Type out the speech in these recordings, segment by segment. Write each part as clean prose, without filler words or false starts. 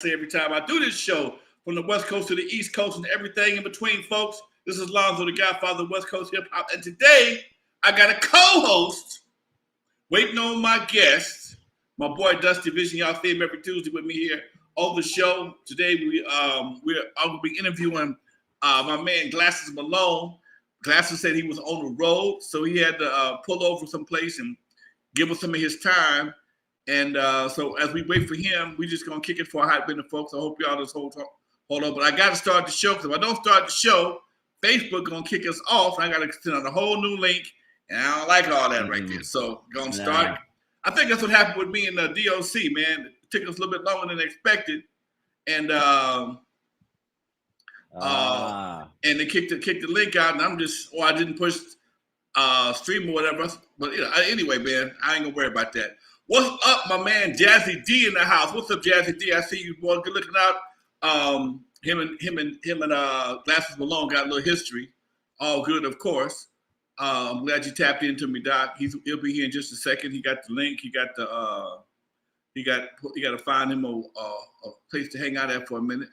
say every time I do this show, from the West Coast to the East Coast and everything in between, folks. This is Lonzo, the Godfather of West Coast Hip Hop. And today, I got a co-host waiting on my guest, my boy Dusty Vision. Y'all see him every Tuesday with me here on the show. Today, I'm going to be interviewing my man Glasses Malone. Glasses said he was on the road, so he had to pull over someplace and give us some of his time. And so as we wait for him, we're just going to kick it for a hot minute, folks. I hope y'all just hold on. But I got to start the show, because if I don't start the show, Facebook going to kick us off. I got to send out a whole new link, and I don't like all that right there. So going to start. I think that's what happened with me and the DOC, man. It took us a little bit longer than expected. And they kicked the link out, and I didn't push stream or whatever. But anyway, man, I ain't gonna worry about that. What's up, my man Jazzy D in the house? What's up, Jazzy D? I see you, boy. Good looking out. Him and Glasses Malone got a little history. All good, of course. I'm glad you tapped into me, Doc. He'll be here in just a second. He got the link. He got to find him a place to hang out at for a minute.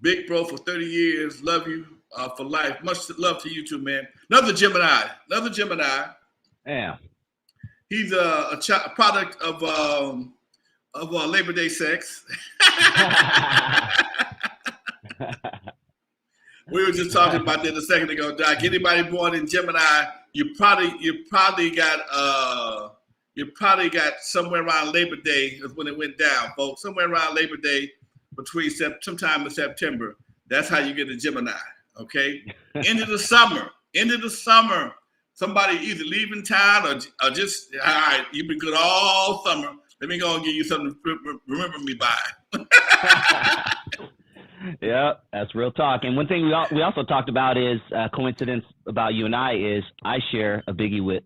Big bro for 30 years. Love you for life. Much love to you too, man. Another Gemini. Yeah. He's a product of Labor Day sex. We were just talking about that a second ago, Doc. Anybody born in Gemini, you probably got somewhere around Labor Day is when it went down, folks. Somewhere around Labor Day, between sometime in September. That's how you get a Gemini. Okay, into the summer. Somebody either leaving town or just, all right, you've been good all summer. Let me go and give you something to remember me by. Yeah, that's real talk. And one thing we also talked about is coincidence about you and I is I share a biggie with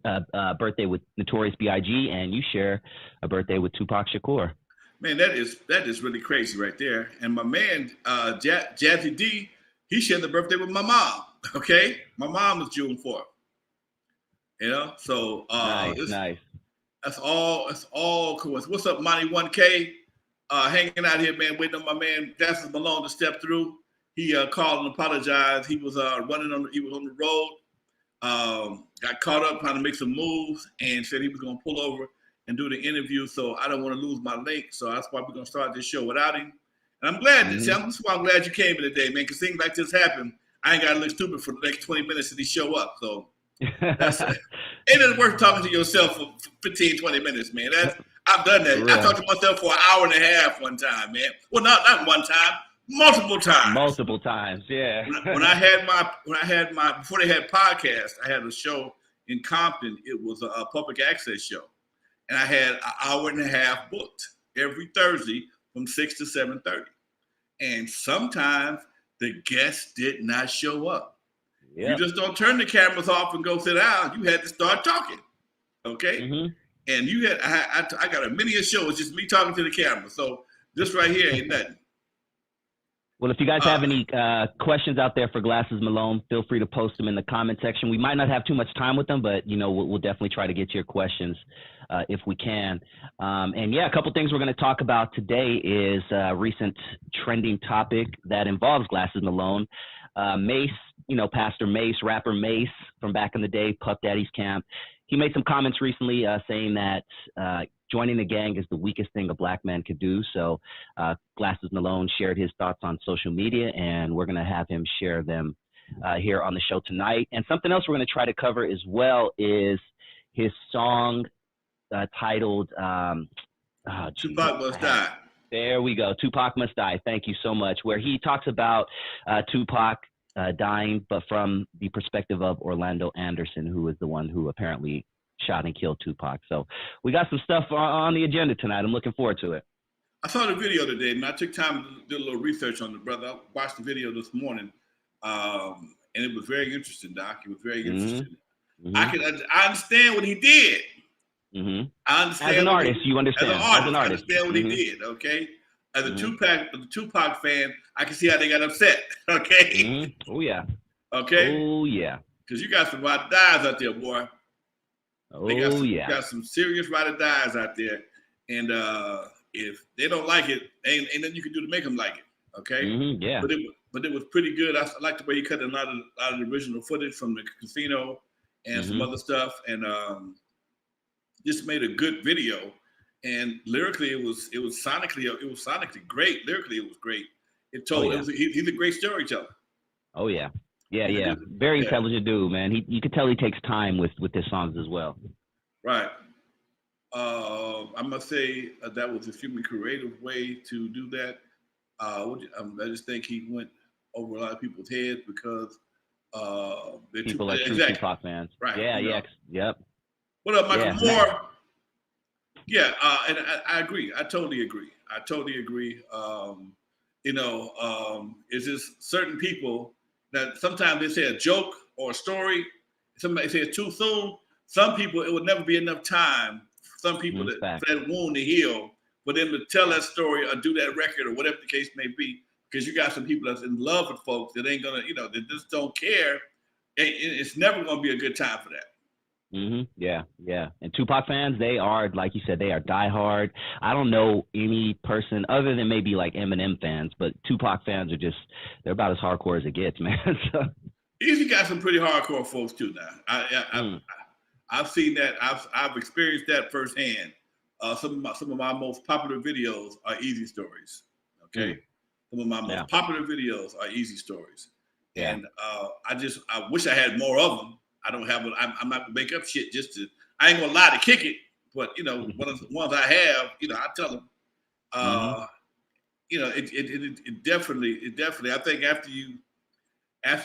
birthday with Notorious B.I.G. and you share a birthday with Tupac Shakur. Man, that is really crazy right there. And my man Jazzy D, he shared the birthday with my mom. Okay, my mom was June 4th. You know, so nice. That's all cool. What's up, Monty 1K? Hanging out here, man, waiting on my man Glasses Malone to step through. He called and apologized. He was he was on the road. Got caught up trying to make some moves and said he was gonna pull over and do the interview. So I don't want to lose my link. So that's why we're gonna start this show without him. And I'm glad that's why I'm glad you came in today, man, because things like this happen. I ain't gotta look stupid for the next 20 minutes till he show up. So that's it. Ain't worth talking to yourself for 15, 20 minutes, man. I've done that. I talked to myself for an hour and a half one time, man. Well, not one time, multiple times. Multiple times, yeah. When I had my before they had podcasts, I had a show in Compton. It was a public access show, and I had an hour and a half booked every Thursday from 6 to 7:30. And sometimes the guests did not show up. Yep. You just don't turn the cameras off and go sit down. You had to start talking, okay? Mm-hmm. And I got a many show. It's just me talking to the camera. So this right here ain't nothing. Well, if you guys have any questions out there for Glasses Malone, feel free to post them in the comment section. We might not have too much time with them, but we'll definitely try to get to your questions if we can. And yeah, a couple things we're going to talk about today is a recent trending topic that involves Glasses Malone. Mace, Pastor Mace, rapper Mace from back in the day, Puff Daddy's camp. He made some comments recently saying that joining the gang is the weakest thing a black man could do. So Glasses Malone shared his thoughts on social media, and we're going to have him share them here on the show tonight. And something else we're going to try to cover as well is his song titled Tupac Must Die. There we go. Tupac Must Die. Thank you so much. Where he talks about Tupac dying, but from the perspective of Orlando Anderson, who is the one who apparently shot and killed Tupac. So we got some stuff on the agenda tonight. I'm looking forward to it. I saw the video today, man. I took time to do a little research on the brother. I watched the video this morning, and it was very interesting, Doc. It was very interesting. Mm-hmm. I understand what he did. Mm-hmm. I understand. As an artist, you understand. As an artist, I understand what he did. Okay. As a Tupac fan, I can see how they got upset. Okay. Mm-hmm. Oh yeah. Okay. Oh yeah. Because you got some ride or dies out there, boy. Oh yeah. You got some serious ride or dies out there, and if they don't like it, ain't nothing you can do to make them like it. Okay. Yeah. But it was pretty good. I like the way he cut a lot of the original footage from the casino and some other stuff, and just made a good video. And lyrically, it was sonically great. Lyrically, it was great. He's a great storyteller. Oh yeah. Yeah. Very intelligent dude, man. You could tell he takes time with his songs as well. Right. I must say that was a extremely creative way to do that. I just think he went over a lot of people's heads because people are true Tupac fans. Right. Yeah. Yep. What up, Michael Moore? Yeah, and I agree. I totally agree. It's just certain people that sometimes they say a joke or a story. Somebody say it's too soon. Some people, it would never be enough time. Some people for that wound to heal, for them to tell that story or do that record or whatever the case may be. Because you got some people that's in love with folks that ain't gonna, that just don't care. It's never gonna be a good time for that. Yeah. And Tupac fans, they are, like you said, they are diehard. I don't know any person other than maybe like Eminem fans, but Tupac fans are they're about as hardcore as it gets, man. So. Easy got some pretty hardcore folks too now. I've seen that. I've experienced that firsthand. Some of my most popular videos are Easy Stories. Okay, some of my most popular videos are Easy Stories, and I wish I had more of them. I don't have. I'm not gonna make up shit just to. I ain't gonna lie to kick it, but one of the ones I have, I tell them. It definitely. I think after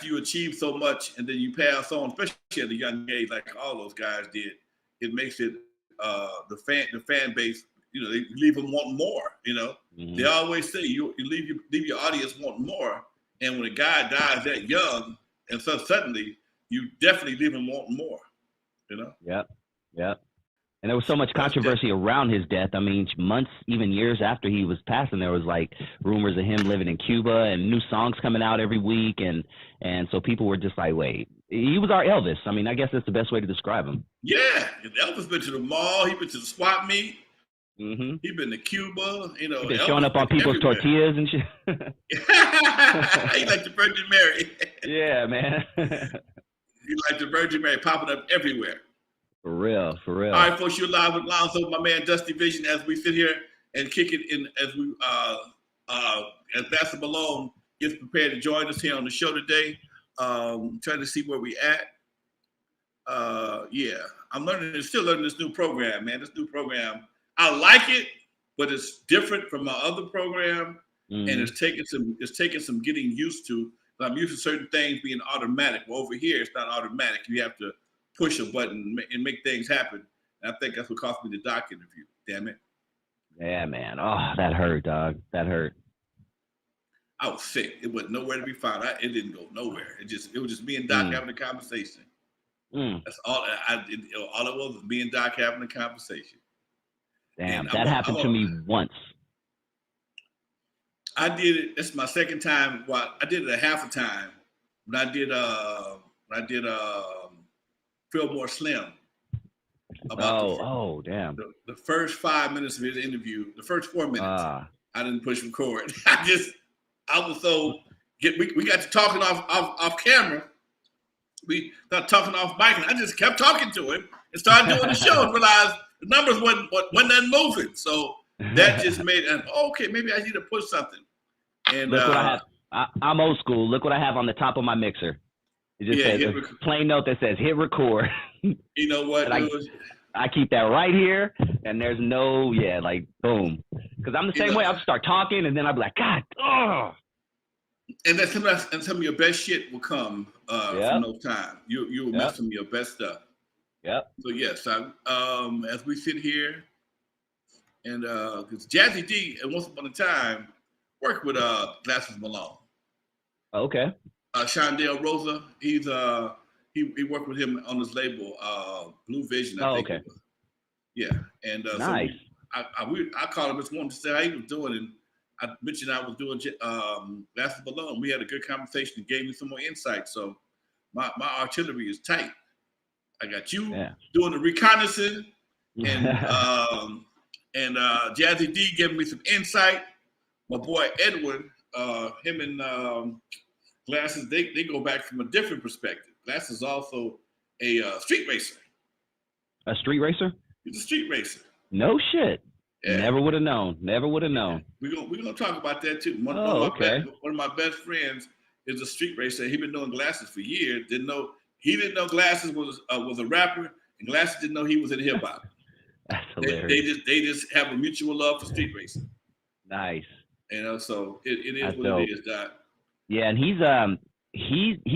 you achieve so much and then you pass on, especially at a young age, like all those guys did, it makes it the fan base. They leave them wanting more. They always say you leave your audience wanting more, and when a guy dies that young and so suddenly, you definitely leave them wanting more. Yep. And there was so much controversy around his death. I mean, months, even years after he was passing, there was like rumors of him living in Cuba and new songs coming out every week. And so people were just like, wait, he was our Elvis. I mean, I guess that's the best way to describe him. Yeah. Elvis been to the mall. He been to the swap meet. He been to Cuba. He been showing up on people's tortillas and shit. He like the Virgin Mary. Yeah, man. He like the Virgin Mary popping up everywhere. For real. All right, folks, you're live with Lonzo, my man Dusty Vision, as we sit here and kick it in as we as Glasses Malone gets prepared to join us here on the show today. Trying to see where we at. I'm still learning this new program, man. This new program, I like it, but it's different from my other program, and it's taking some getting used to. I'm used to certain things being automatic. Well, over here, it's not automatic. You have to push a button and make things happen. And I think that's what cost me the doc interview. Damn it. Yeah, man. Oh, that hurt, dog. That hurt. I was sick. It was nowhere to be found. It didn't go nowhere. It was just me and Doc having a conversation. That's all. All it was me and Doc having a conversation. Damn, that happened to me once. I did it. It's my second time. Well, I did it a half a time. When I did Fillmore Slim. Damn. The first 5 minutes of his interview, the first 4 minutes, I didn't push record. I was so we got to talking off camera. We started talking off mic, and I just kept talking to him and started doing the show and realized the numbers wasn't moving. So that just made okay, maybe I need to push something. And look what I have. I'm old school. Look what I have on the top of my mixer. It just says a plain note that says hit record. You know what? I keep that right here, and there's no boom. Because I'm the same way. I'll start talking, and then I'll be like, God, oh. And then some of your best shit will come from those times. You will miss some of your best stuff. Yep. So yes, as we sit here, and because Jazzy D at once upon a time worked with Glasses Malone. Okay. Shondell Rosa, he worked with him on his label, Blue Vision. I think it was. Yeah, and nice. So I called him this morning to say how he was doing, and I mentioned I was doing Glasses Malone. We had a good conversation and gave me some more insight. So my artillery is tight. I got you doing the reconnaissance, and And Jazzy D giving me some insight. My boy Edwin, him and Glasses, they go back from a different perspective. Glasses is also a street racer. A street racer? He's a street racer. No shit. Yeah. Never would have known. Never would have known. We're gonna talk about that too. One of my best friends is a street racer. He's been doing Glasses for years. He didn't know Glasses was a rapper, and Glasses didn't know he was in hip hop. That's hilarious. They just have a mutual love for street racing. Nice. You know, so it is That's what dope. it is, Doc. Yeah, and he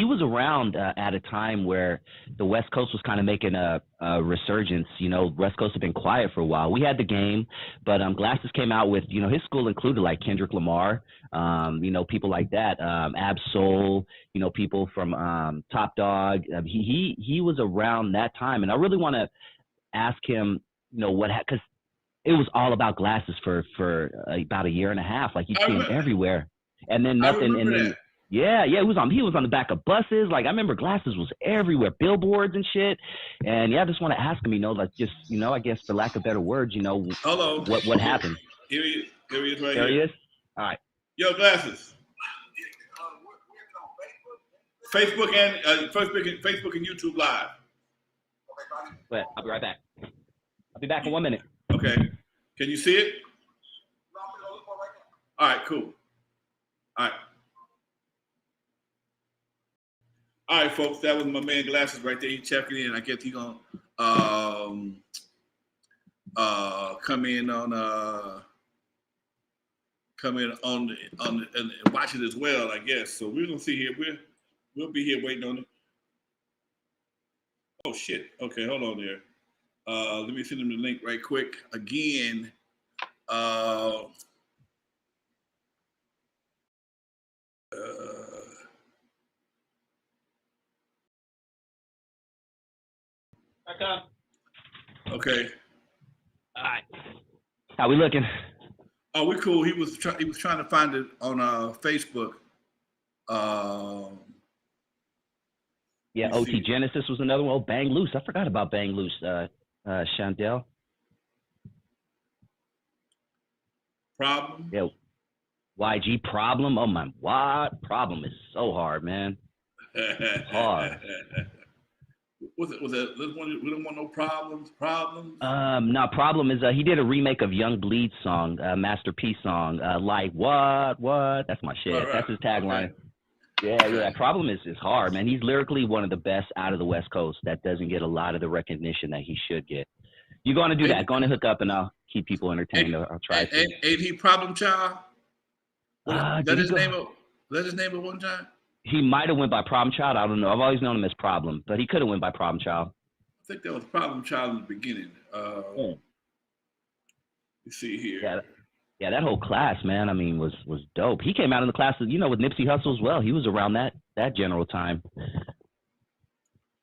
was around at a time where the West Coast was kind of making a resurgence. You know, West Coast had been quiet for a while. We had the game, but Glasses came out with, you know, his school included like Kendrick Lamar, you know, people like that, Ab Soul, you know, people from Top Dog. He was around that time, and I really want to ask him, you know, because it was all about Glasses for about a year and a half. Like you'd see him everywhere, and then nothing, and then. That. Yeah, he was on the back of buses. Like I remember Glasses was everywhere, billboards and shit. And yeah, I just want to ask him, you know, like just, you know, I guess for lack of better words, you know, hello, what happened? Here he is right there here. He is. All right. Yo, Glasses. Facebook and YouTube Live. But I'll be right back. I'll be back in 1 minute. Okay. Can you see it? All right, cool. All right. All right, folks, that was my man Glasses right there. He checking in. I guess he's gonna come in and watch it as well, I guess. So we're gonna see here. We'll be here waiting on it. Oh shit. Okay, hold on there. Let me send him the link right quick. Again, Back up. Okay. All right. How we looking? Oh, we're cool. He was trying to find it on Facebook. Yeah, OT Genesis was another one. Oh, Bang Loose. I forgot about Bang Loose. Chandel. Problem. Yeah. YG Problem. Oh my, what? Problem is so hard, man. Hard. Was it? We don't want no problems. Problems. No, Problem is he did a remake of Young Bleed's song, Masterpiece song. Like what? That's my shit. Right. That's his tagline. Okay. Yeah. Problem is hard, man. He's lyrically one of the best out of the West Coast that doesn't get a lot of the recognition that he should get. You're going to do that. Going to hook up and I'll keep people entertained. I'll try to. Ain't he Problem Child? That his name at one time? He might have went by Problem Child. I don't know. I've always known him as Problem, but he could have went by Problem Child. I think that was Problem Child in the beginning. You see here. Yeah, that whole class, man, I mean, was dope. He came out in the class, you know, with Nipsey Hussle as well. He was around that general time.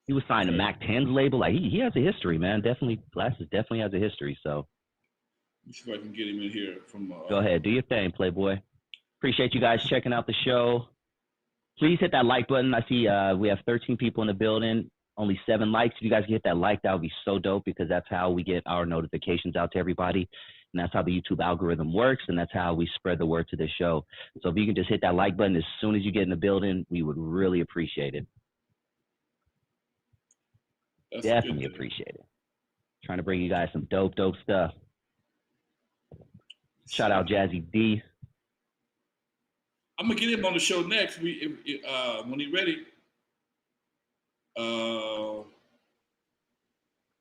He was signed to Mac 10's label. Like, he has a history, man. Glasses definitely has a history, so. Let me see if I can get him in here from. Go ahead. Do your thing, Playboy. Appreciate you guys checking out the show. Please hit that like button. I see we have 13 people in the building, only 7 likes. If you guys hit that like, that would be so dope because that's how we get our notifications out to everybody. And that's how the YouTube algorithm works. And that's how we spread the word to this show. So if you can just hit that like button as soon as you get in the building, we would really appreciate it. That's definitely appreciate it. Trying to bring you guys some dope stuff. Shout out Jazzy D. I'm gonna get him on the show next. When he's ready.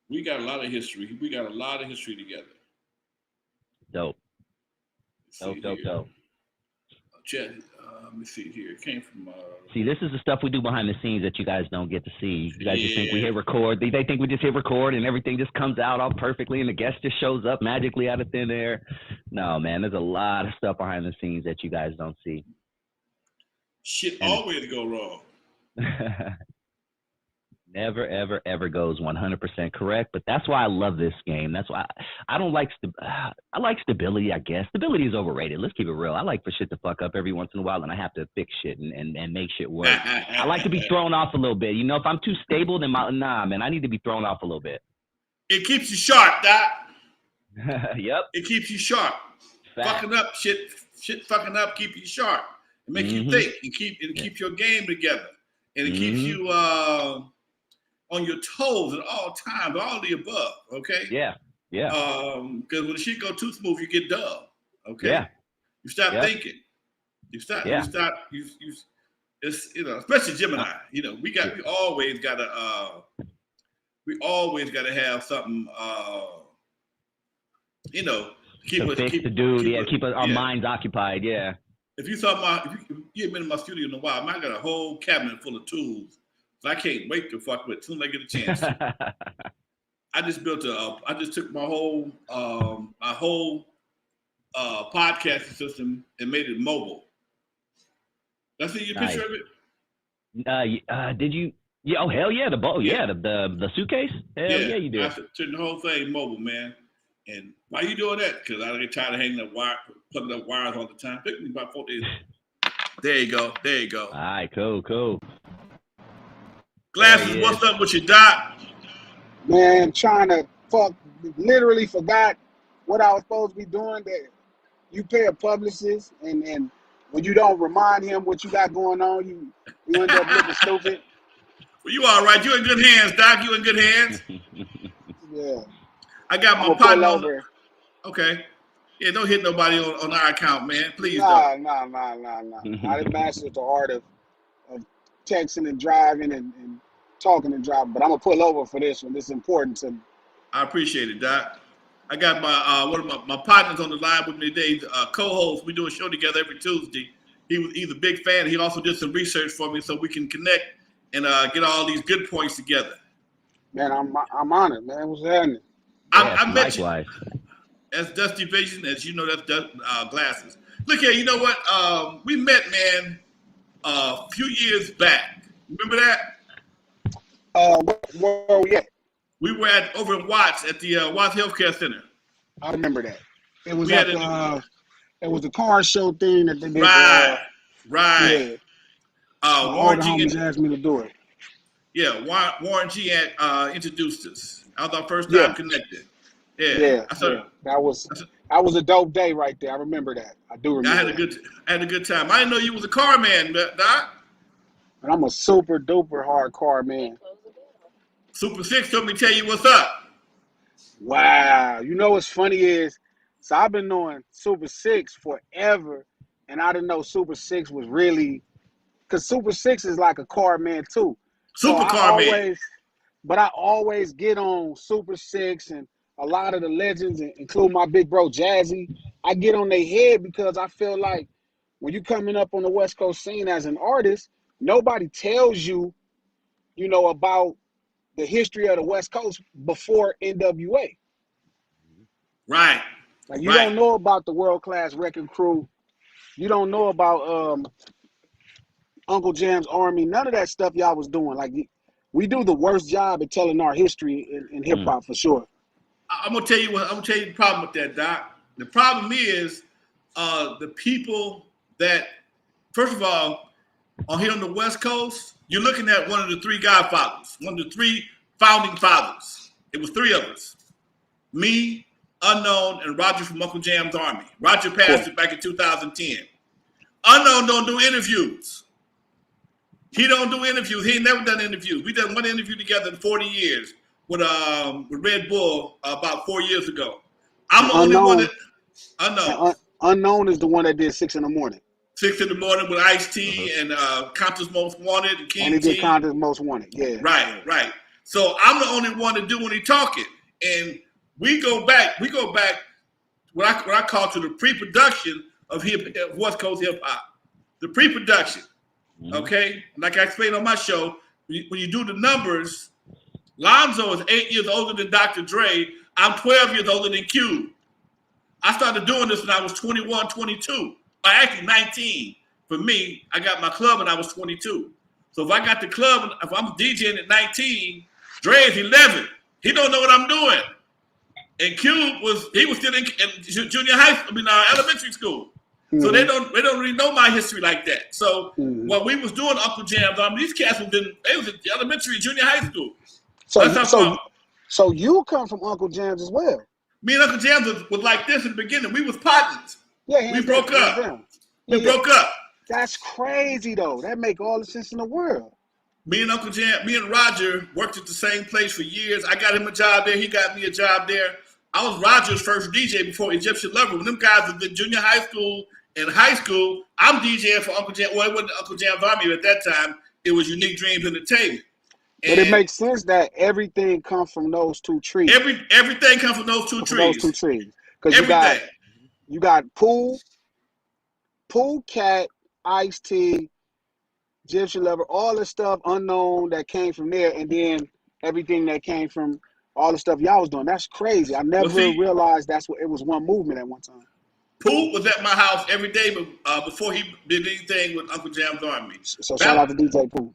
We got a lot of history. We got a lot of history together. Dope. Dope. Let me see here. It came from. See, this is the stuff we do behind the scenes that you guys don't get to see. You guys just think we hit record. They think we just hit record and everything just comes out all perfectly and the guest just shows up magically out of thin air. No, man, there's a lot of stuff behind the scenes that you guys don't see. Shit always go wrong. Never, ever goes 100% correct. But that's why I love this game. That's why I don't like I like stability, I guess. Stability is overrated. Let's keep it real. I like for shit to fuck up every once in a while, and I have to fix shit and make shit work. I like to be thrown off a little bit. You know, if I'm too stable, then nah, man, I need to be thrown off a little bit. It keeps you sharp, Doc. Yep. It keeps you sharp. Fact. Fucking up shit fucking up keep you sharp. It makes you think and keeps your game together. And it keeps you on your toes at all times, all the above. Okay. Yeah. Yeah. Because when the shit go too smooth, you get dull. Okay. Yeah. You stop thinking. You stop. Yeah. You stop. You. It's especially Gemini. We always gotta have something. Keep our minds occupied. Yeah. If you saw if you've been in my studio in a while, I got a whole cabinet full of tools. So I can't wait to fuck with as soon as I get a chance. I just took my whole podcasting system and made it mobile. Did I see your picture of it? Did you? Yeah. Oh hell yeah! The suitcase. Hell yeah, you did. I took the whole thing mobile, man. And why you doing that? Because I get tired of hanging up plugging up wires all the time. Took me about 4 days. There you go. All right, cool. Glasses, what's up with you, Doc? Man, literally forgot what I was supposed to be doing. That you pay a publicist, and when you don't remind him what you got going on, you end up looking stupid. Well, you all right. You in good hands, Doc. You in good hands. Yeah. I got my partner over. Okay. Yeah, don't hit nobody on our account, man. Please don't. Nah. I didn't master the art of texting and driving and talking and driving, but I'm gonna pull over for this one. This is important to me. I appreciate it, Doc. I got my one of my partners on the line with me today, co-host. We do a show together every Tuesday. He's a big fan. He also did some research for me so we can connect and get all these good points together. Man, I'm honored, man. What's happening? I met likewise. You. That's Dusty Vision, as you know. That's Glasses. Look here, you know what? We met, man, a few years back. Remember that? Where were we at? We were over in Watts at the Watts Healthcare Center. I remember that. It was it was the car show thing that they did. Right. Yeah. Warren G asked me to do it. Yeah, Warren G introduced us. That was our first time connected. Yeah. That was a dope day right there. I remember that. I do remember. I had a good time. I didn't know you was a car man, Doc. And I'm a super duper hard car man. Super 6 told me to tell you what's up. Wow. You know what's funny is, so I've been knowing Super 6 forever, and I didn't know Super 6 was really, because Super 6 is like a car man too. Man. But I always get on Super 6 and a lot of the legends, including my big bro Jazzy, I get on their head because I feel like when you're coming up on the West Coast scene as an artist, nobody tells you, about the history of the West Coast before N.W.A. Right. Like you don't know about the World Class Wrecking Crew. You don't know about Uncle Jam's Army. None of that stuff y'all was doing. Like we do the worst job at telling our history in hip hop for sure. I'm gonna tell you the problem with that, Doc. The problem is the people that, first of all, here on the West Coast, you're looking at one of the three godfathers, one of the three founding fathers. It was three of us. Me, Unknown, and Roger from Uncle Jam's Army. Roger passed it back in 2010. Unknown don't do interviews. He don't do interviews. He ain't never done interviews. We done one interview together in 40 years with Red Bull about 4 years ago. I'm the only one that Unknown. Unknown is the one that did 6 in the morning. 6 in the morning with Ice-T and Compton's Most Wanted and King T. And he did Compton's Most Wanted, yeah. Right. So I'm the only one to do when he talking. And we go back what I call to the pre-production of West Coast hip hop. The pre-production. Okay? Like I explained on my show, when you do the numbers, Lonzo is 8 years older than Dr. Dre. I'm 12 years older than Cube. I started doing this when I was 21, 22. Actually 19. For me, I got my club when I was 22. So if I got the club, if I'm DJing at 19, Dre is 11. He don't know what I'm doing. And Cube was still in junior high school, elementary school. So they don't really know my history like that. So when we was doing Uncle Jam's, these cats they was in elementary, junior high school. So you come from Uncle Jam's as well. Me and Uncle Jam was like this in the beginning. We was partners. Yeah, We broke up. Yeah, We broke up. That's crazy though. That make all the sense in the world. Me and Uncle Jam, me and Roger worked at the same place for years. I got him a job there. He got me a job there. I was Roger's first DJ before Egyptian Lover. When them guys was in junior high school and high school, I'm DJing for Uncle Jam. Well, it wasn't Uncle Jam's Army at that time. It was Unique Dreams Entertainment. But it makes sense that everything comes from those two trees. Everything comes from those two trees. Those two trees. Because you got Pool Cat, Ice-T, Egyptian Lover, all the stuff unknown that came from there, and then everything that came from all the stuff y'all was doing. That's crazy. I never realized that's what it was one movement at one time. Pool was at my house every day before he did anything with Uncle Jam's Army. So shout out to DJ Pool.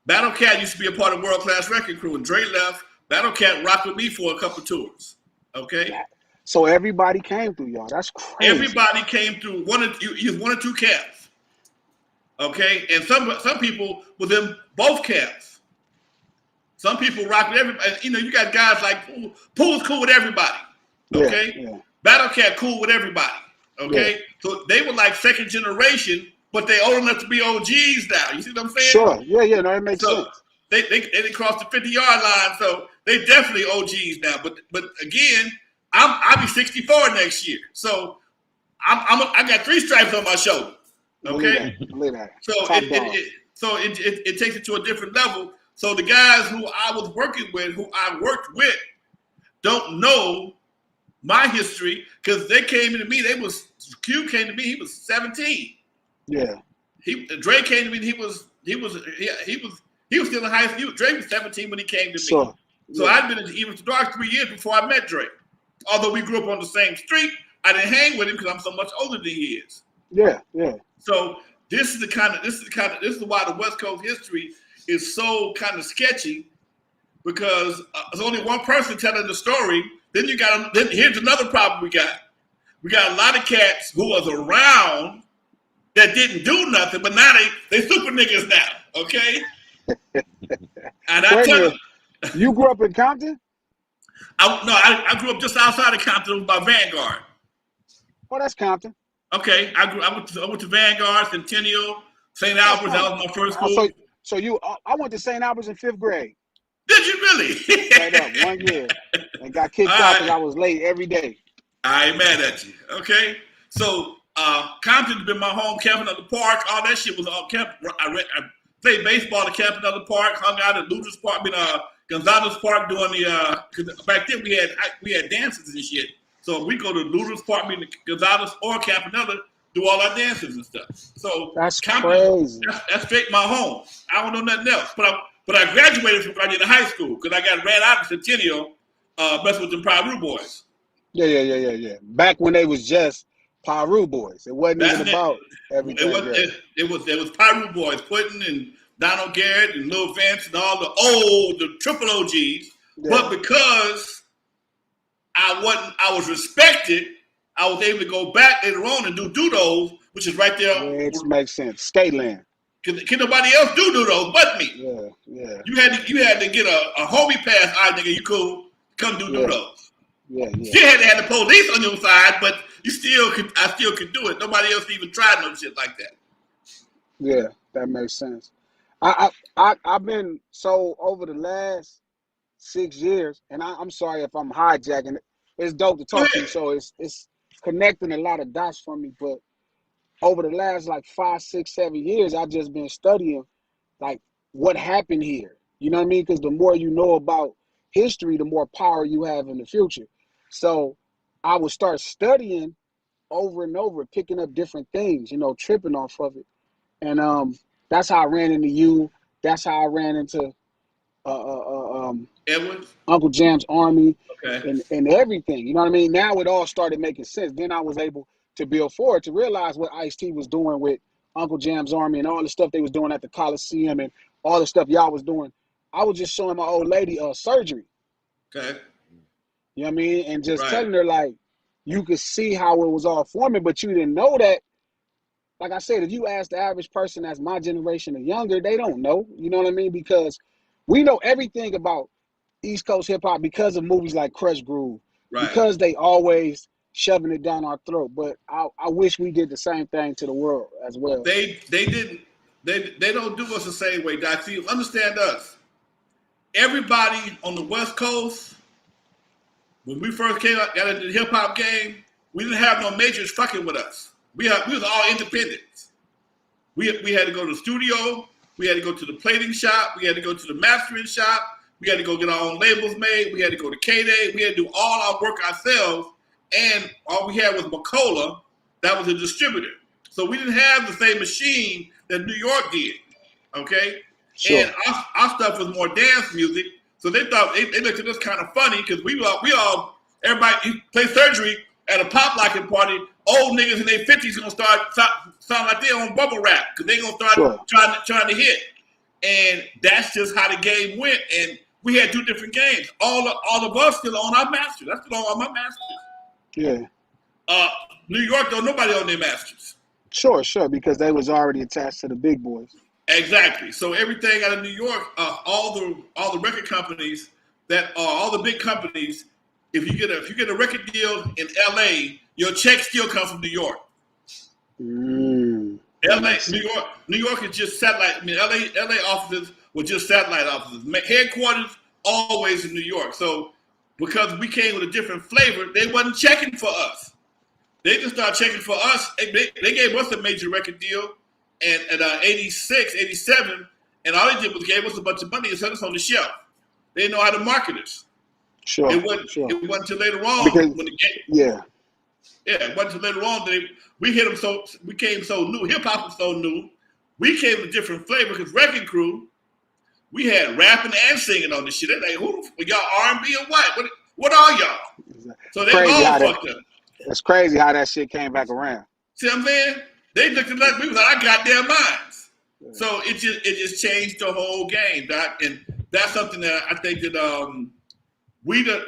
Battle Cat used to be a part of World Class Record Crew, and Dre left. Battle Cat rocked with me for a couple tours. Okay. So everybody came through y'all. That's crazy. Everybody came through one or two cats. Okay, and some people within both camps. Some people rock with everybody. You know, you got guys like Pool. Pool's cool with everybody. Okay, yeah. Battle Cat cool with everybody. Okay, so they were like second generation, but they old enough to be OGs now. You see what I'm saying? Sure. Yeah. No, it makes sense. They didn't cross the 50-yard line, so they definitely OGs now. But again, I'll be 64 next year, so I got 3 stripes on my shoulder. Okay, believe that. So it takes it to a different level. So the guys who I was working with, who I worked with, don't know my history because they came into me. Q came to me. He was 17. Yeah. Dre came to me. He was still in high school. Dre was 17 when he came to me. Sure. So I'd been in Even to Dark 3 years before I met Dre. Although we grew up on the same street, I didn't hang with him because I'm so much older than he is. Yeah. So this is why the West Coast history is so kind of sketchy, because there's only one person telling the story. Then here's another problem we got. We got a lot of cats who was around that didn't do nothing, but now they super niggas now. Okay. And I tell you, you grew up in Compton? I grew up just outside of Compton by Vanguard. Oh, that's Compton. Okay, I went to Vanguard, Centennial, St. Albert's. That was my first school. I went to St. Albert's in 5th grade. Did you really? Right up 1 year, and got kicked out because I was late every day. I ain't mad at you. Okay, so Compton's been my home. Camping at the park, all that shit was all camp. I played baseball at Camping at the park, hung out at Luther's Park, Gonzalez Park doing because back then we had dances and shit. So we go to Luther's Park, Gonzalez or Campanella, do all our dances and stuff. So that's crazy. That's straight my home. I don't know nothing else. But I graduated from Virginia High School because I got ran out of Centennial messing with them Piru boys. Yeah. Back when they was just Piru boys. It wasn't even about everything. It was Piru boys, Quentin and Donald Garrett and Lil Vince and all the triple OGs. Yeah. But because I was respected, I was able to go back later on and do doodles, which is right there. It makes sense. Skateland. Can nobody else do doodles but me? Yeah. You had to get a homie pass. All right, nigga, you cool? Come do doodles. Yeah. Still had to have the police on your side, but I still could do it. Nobody else even tried no shit like that. Yeah, that makes sense. I've been over the last 6 years, and I'm sorry if I'm hijacking it. It's dope to talk to you, so it's connecting a lot of dots for me. But over the last 5, 6, 7 years, I've just been studying what happened here. You know what I mean? Because the more you know about history, the more power you have in the future. So I would start studying over and over, picking up different things, tripping off of it. And that's how I ran into you. That's how I ran into Edwards? Uncle Jam's Army, okay, and everything. You know what I mean? Now it all started making sense. Then I was able to build forward to realize what Ice-T was doing with Uncle Jam's Army and all the stuff they was doing at the Coliseum and all the stuff y'all was doing. I was just showing my old lady surgery. Okay. You know what I mean? And just telling her, you could see how it was all forming, but you didn't know that. Like I said, if you ask the average person that's my generation or younger, they don't know. You know what I mean? Because we know everything about East Coast hip hop because of movies like Crush Groove, because they always shoving it down our throat. But I wish we did the same thing to the world as well. They didn't. They don't do us the same way, Doc. See, understand us. Everybody on the West Coast, when we first got into the hip hop game, we didn't have no majors fucking with us. We was all independents. We had to go to the studio. We had to go to the plating shop. We had to go to the mastering shop. We had to go get our own labels made. We had to go to K-Day. We had to do all our work ourselves. And all we had was Macola. That was a distributor. So we didn't have the same machine that New York did. Okay? Sure. And our stuff was more dance music. So they thought they looked at us kind of funny because we all everybody play surgery at a pop locking party. Old niggas in their 50s gonna sound like they on bubble wrap because they gonna start trying to hit. And that's just how the game went. And we had 2 different games. All of us still on our masters. I still on my masters. Yeah. New York though, nobody on their masters. Sure, because they was already attached to the big boys. Exactly. So everything out of New York, all the record companies that are all the big companies, if you get a record deal in LA, your check still comes from New York. LA, New York is just satellite. I mean, LA offices were just satellite offices. Headquarters always in New York. So because we came with a different flavor, they wasn't checking for us. They just started checking for us. They gave us a major record deal, and at 86, 87, and all they did was gave us a bunch of money and set us on the shelf. They didn't know how to market us. Sure. It wasn't until later on when the game. It wasn't until later on that we hit them. So we came so new. Hip hop was so new. We came with a different flavor because Wrecking Crew, we had rapping and singing on the shit. They're like, who y'all R&B or what? What are y'all? So they all fucked up. It's crazy how that shit came back around. See what I'm saying? They looked at us. We was like, I got their minds. Yeah. So it just changed the whole game, Doc. And that's something that I think that we don't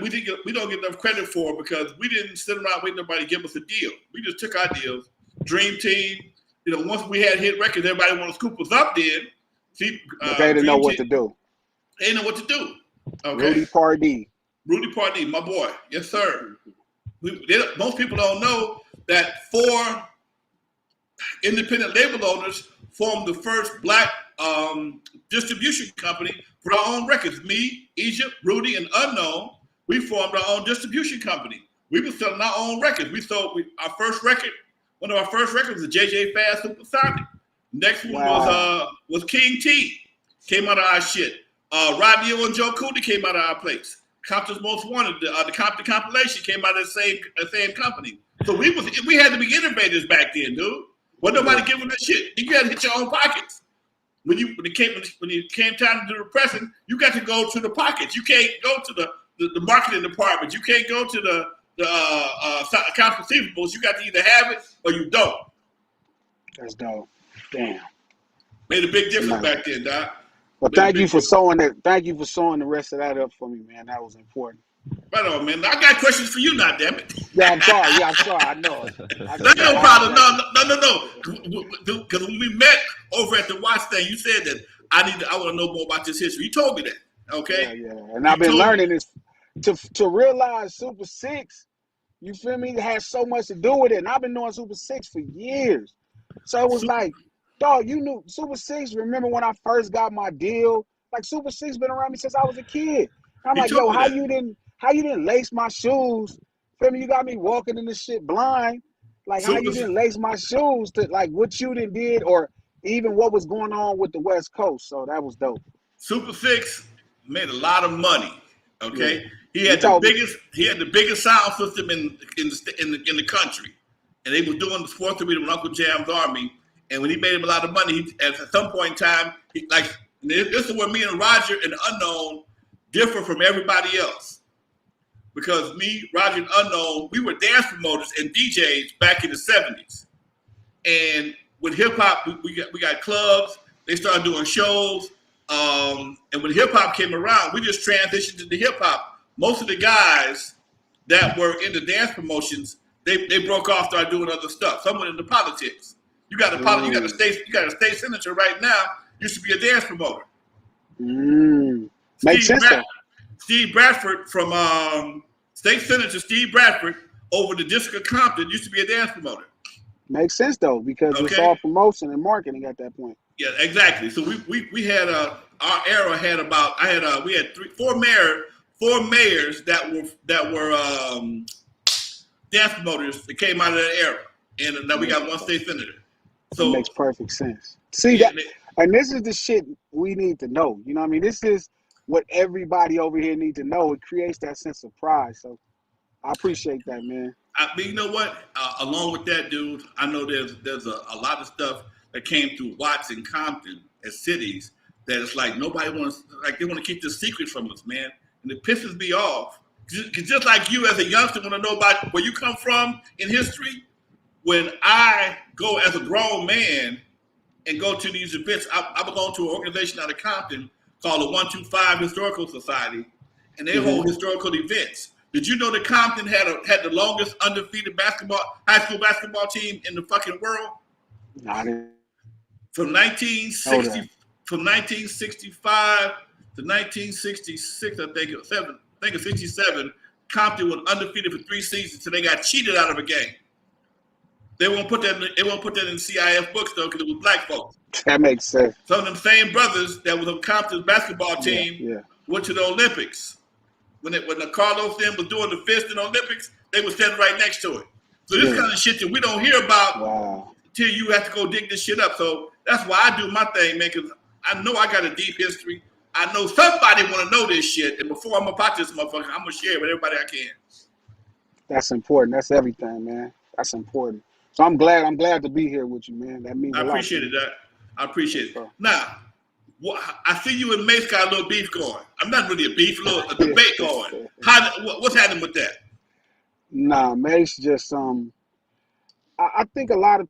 get enough credit for because we didn't sit around waiting nobody to give us a deal. We just took our deals. Dream Team, once we had hit records, everybody wanted to scoop us up then. See, they didn't know what to do. They didn't know what to do. Okay. Rudy Pardee, my boy. Yes, sir. Most people don't know that 4 independent label owners formed the first black distribution company for our own records. Me, Egypt, Rudy, and Unknown, we formed our own distribution company. We were selling our own records. We sold our first record. One of our first records was JJ Fast Supersonic. Next one was King T. Came out of our shit. Radio and Joe Cooley came out of our place. Compton's Most Wanted, the Compton compilation came out of the same company. So we had to be innovators back then, dude. Wasn't nobody giving that shit. You got to hit your own pockets. When it came time to do the pressing, you got to go to the pockets. You can't go to the marketing department. You can't go to the accounts receivables. You got to either have it or you don't. That's dope. Damn. Made a big difference back then, Doc. Well, thank you for sewing that. Thank you for sewing the rest of that up for me, man. That was important. Right on, man. I got questions for you now, damn it. Yeah, I'm sorry. I know it. That's no problem. No. Because when we met over at the Watch thing, you said that I want to know more about this history. You told me that, okay? Yeah. And I've been learning this to realize Super 6. You feel me? It has so much to do with it, and I've been knowing Super 6 for years. So it was like, dog, you knew Super 6. Remember when I first got my deal? Like Super 6 been around me since I was a kid. I'm like, yo, how you didn't lace my shoes? Feel me? You got me walking in this shit blind. Like how you didn't lace my shoes to like what you did or even what was going on with the West Coast. So that was dope. Super 6 made a lot of money. Okay, he had the biggest sound system in the country, and they were doing the sports arena with Uncle Jam's Army. And when he made him a lot of money, at some point in time, this is where me and Roger and Unknown differ from everybody else. Because me, Roger, and Unknown, we were dance promoters and DJs back in the 70s. And with hip hop, we got clubs. They started doing shows. And when hip hop came around, we just transitioned into hip hop. Most of the guys that were in the dance promotions, they broke off, started doing other stuff. Some went into politics. You got a state senator right now. Used to be a dance promoter. Makes sense. Steve Bradford from State Senator Steve Bradford over the District of Compton used to be a dance promoter. Makes sense though, because it's all promotion and marketing at that point. Yeah, exactly. So we had our era had about we had four mayors that were dance promoters that came out of that era, and now we got one state senator. So it makes perfect sense. See that, and this is the shit we need to know. You know what I mean? This is what everybody over here needs to know. It creates that sense of pride. So I appreciate that, man. I mean, you know what? Along with that, dude, I know there's a lot of stuff that came through Watts and Compton as cities that it's like nobody wants, like they want to keep this secret from us, man, and it pisses me off. Just like you as a youngster want to know about where you come from in history, when I go as a grown man and go to these events, I belong to an organization out of Compton called the 125 Historical Society, and they hold historical events. Did you know that Compton had the longest undefeated high school basketball team in the fucking world? From 1965 to 1966, I think it was 67. Compton was undefeated for 3 seasons until they got cheated out of a game. They won't put that in the CIF books though, because it was black folks. That makes sense. Some of them same brothers that was on Compton's basketball team went to the Olympics. When the Carlos then was doing the fist in the Olympics, they were standing right next to it. So this kind of shit that we don't hear about until you have to go dig this shit up. So that's why I do my thing, man, because I know I got a deep history. I know somebody want to know this shit, and before I'm about this motherfucker, I'm gonna share it with everybody I can. That's important. That's everything, man. That's important. So I'm glad to be here with you, man. That means a lot. I appreciate it, Doc. I appreciate it. Now, I see you and Mace got a little beef going. I'm not really a beef, a debate going. What's happening with that? Nah, Mace just I think a lot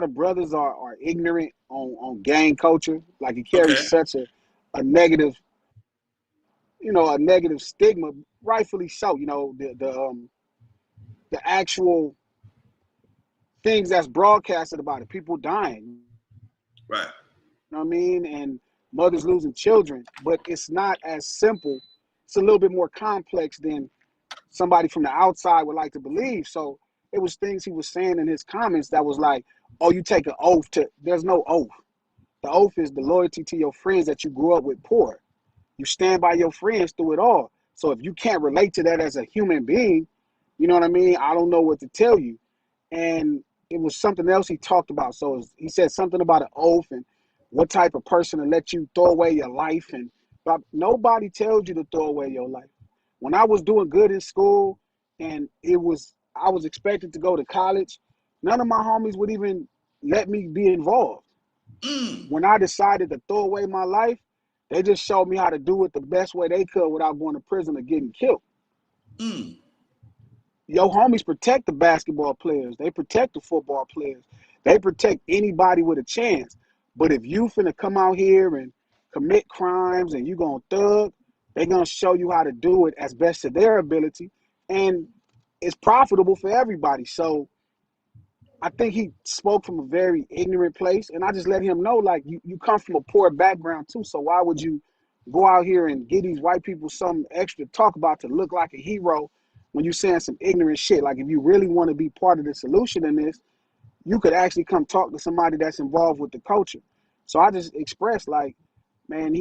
of brothers are ignorant on gang culture. Like it carries such a negative, a negative stigma, rightfully so. You know, the actual things that's broadcasted about it, people dying. Right. You know what I mean? And mothers losing children, but it's not as simple. It's a little bit more complex than somebody from the outside would like to believe. So it was things he was saying in his comments that was like, oh, you take an oath to, there's no oath. The oath is the loyalty to your friends that you grew up with poor. You stand by your friends through it all. So if you can't relate to that as a human being, you know what I mean? I don't know what to tell you. And it was something else he talked about. So he said something about an oath and what type of person to let you throw away your life. But nobody tells you to throw away your life. When I was doing good in school and I was expected to go to college, none of my homies would even let me be involved. When I decided to throw away my life, they just showed me how to do it the best way they could without going to prison or getting killed. Your homies protect the basketball players. They protect the football players. They protect anybody with a chance. But if you finna come out here and commit crimes and you gonna thug, they're gonna show you how to do it as best to their ability. And it's profitable for everybody. So I think he spoke from a very ignorant place. And I just let him know, like, you come from a poor background too. So why would you go out here and give these white people something extra to talk about to look like a hero when you're saying some ignorant shit? Like, if you really want to be part of the solution in this, you could actually come talk to somebody that's involved with the culture. So I just expressed, like, man,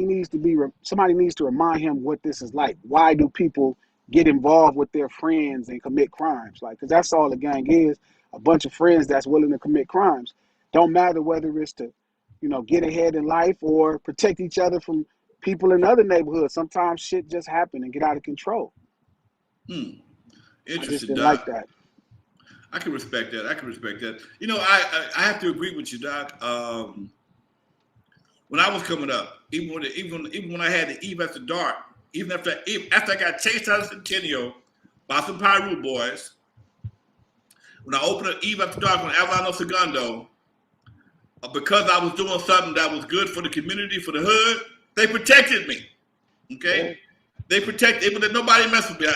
somebody needs to remind him what this is like. Why do people get involved with their friends and commit crimes? Like, because that's all the gang is, a bunch of friends that's willing to commit crimes. Don't matter whether it's to, get ahead in life or protect each other from people in other neighborhoods. Sometimes shit just happen and get out of control. Interesting. I just didn't like that. I can respect that. I have to agree with you, Doc. When I was coming up, even when I had the Eve After Dark, even after I got chased out of Centennial by some Pyru boys, when I opened up Eve After Dark on Avalon Segundo, because I was doing something that was good for the community, for the hood, they protected me. Okay? They protected, even if nobody messed with me.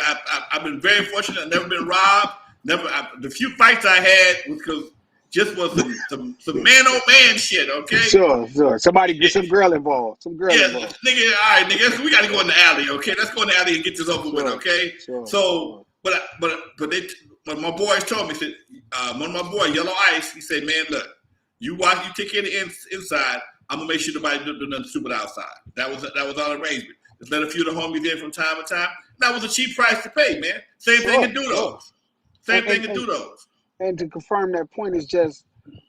I've been very fortunate. I've never been robbed. The few fights I had was because just was some man on man shit, okay? Sure. Somebody get some girl involved. Nigga, all right, nigga, we got to go in the alley, okay? Let's go in the alley and get this over with, okay? Sure. So but my boys told me, said one of my boys, Yellow Ice, he said, man, look, you take care of the inside. I'm gonna make sure nobody do nothing stupid outside. That was our arrangement. Just let a few of the homies in from time to time. That was a cheap price to pay, man. Same thing in Dudos. Same thing in Dudos. And to confirm that point is just,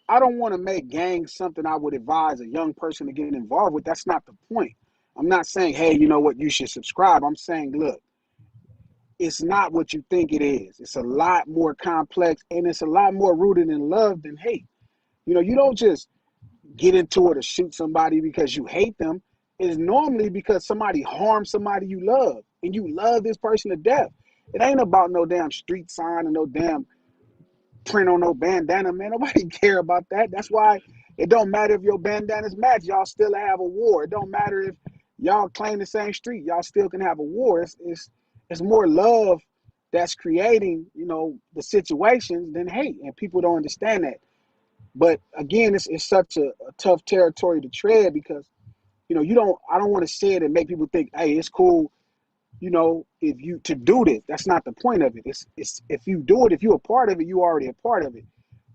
I don't want to make gangs something I would advise a young person to get involved with. That's not the point. I'm not saying, hey, you know what, you should subscribe. I'm saying, look, it's not what you think it is. It's a lot more complex, and it's a lot more rooted in love than hate. You know, you don't just get into it or shoot somebody because you hate them. It's normally because somebody harmed somebody you love, and you love this person to death. It ain't about no damn street sign and no damn print on no bandana, man. Nobody care about that. That's why it don't matter if your bandanas match. Y'all still have a war. It don't matter if y'all claim the same street. Y'all still can have a war. It's more love that's creating, you know, the situations than hate, and people don't understand that. But again, it's such a tough territory to tread because, you know, I don't want to say it and make people think, hey, it's cool, you know, if you to do this. That's not the point of it. It's if you do it, if you're a part of it, you already a part of it.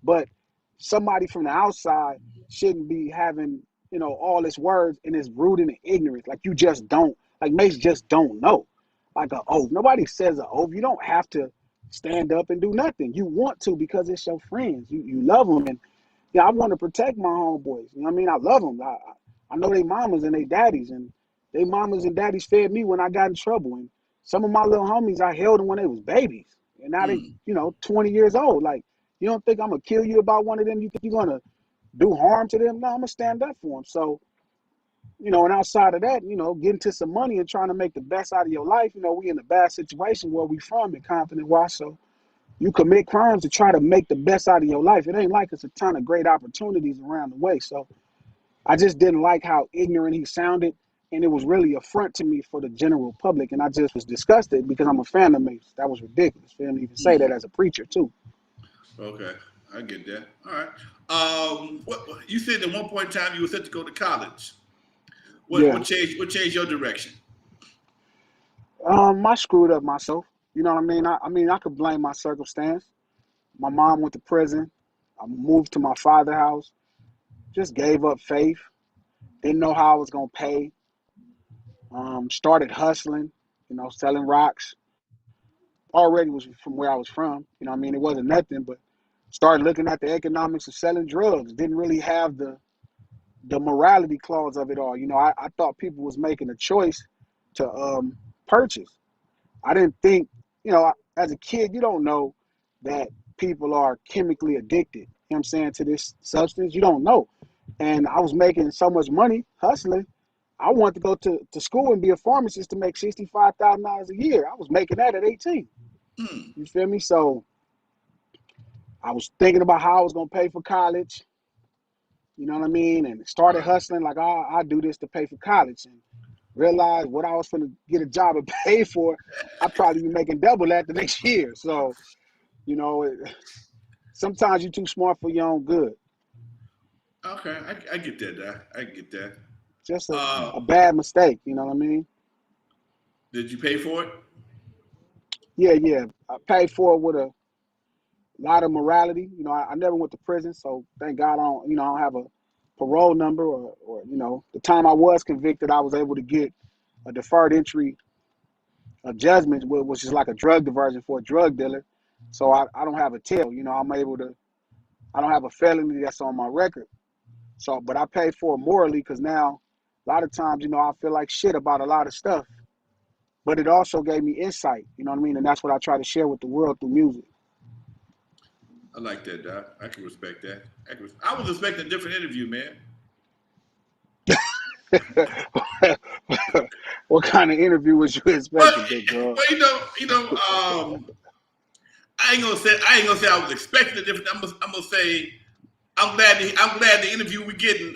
But somebody from the outside shouldn't be having, you know, all this words and it's rooted in ignorance. Like you just don't, like Mace just don't know. Like an oath. Nobody says an oath. You don't have to stand up and do nothing. You want to because it's your friends. You love them, and yeah, I want to protect my homeboys. You know what I mean? I love them. I know they mamas and they daddies, and they mamas and daddies fed me when I got in trouble. And some of my little homies, I held them when they was babies, and now they, you know, 20 years old. Like, you don't think I'm gonna kill you about one of them? You think you're gonna do harm to them? No, I'm gonna stand up for them. So, you know, and outside of that, you know, getting to some money and trying to make the best out of your life. You know, we in a bad situation where we from in Confident Watch, so you commit crimes to try to make the best out of your life. It ain't like it's a ton of great opportunities around the way. So I just didn't like how ignorant he sounded, and it was really a front to me for the general public. And I just was disgusted because I'm a fan of Mace. That was ridiculous for him to even say that as a preacher too. Okay, I get that. All right. What you said at one point in time you were set to go to college. What changed your direction? I screwed up myself. You know what I mean? I could blame my circumstance. My mom went to prison. I moved to my father's house. Just gave up faith. Didn't know how I was gonna pay. Started hustling. You know, selling rocks. Already was from where I was from. You know what I mean? It wasn't nothing, but started looking at the economics of selling drugs. Didn't really have the morality clause of it all. You know, I thought people was making a choice to purchase. I didn't think, you know, as a kid, you don't know that people are chemically addicted, you know what I'm saying, to this substance. You don't know. And I was making so much money hustling. I wanted to go to school and be a pharmacist to make $65,000 a year. I was making that at 18. You feel me? So I was thinking about how I was going to pay for college. You know what I mean? And started hustling like, I'll do this to pay for college. And realized what I was going to get a job and pay for, I'd probably be making double that the next year. So, you know, sometimes you're too smart for your own good. Okay, I get that. I get that. Just a bad mistake, you know what I mean? Did you pay for it? Yeah. I paid for it with a lot of morality. You know, I never went to prison, so thank God I don't have a parole number or you know, the time I was convicted, I was able to get a deferred entry of judgment, which is like a drug diversion for a drug dealer. So I don't have a tail, you know, I don't have a felony that's on my record. So, but I paid for it morally because now a lot of times, you know, I feel like shit about a lot of stuff, but it also gave me insight, you know what I mean? And that's what I try to share with the world through music. I like that, Doc. I can respect that. I was expecting a different interview, man. What kind of interview was you expecting, big dog? Well, I ain't gonna say I was expecting a different. I'm gonna say I'm glad the interview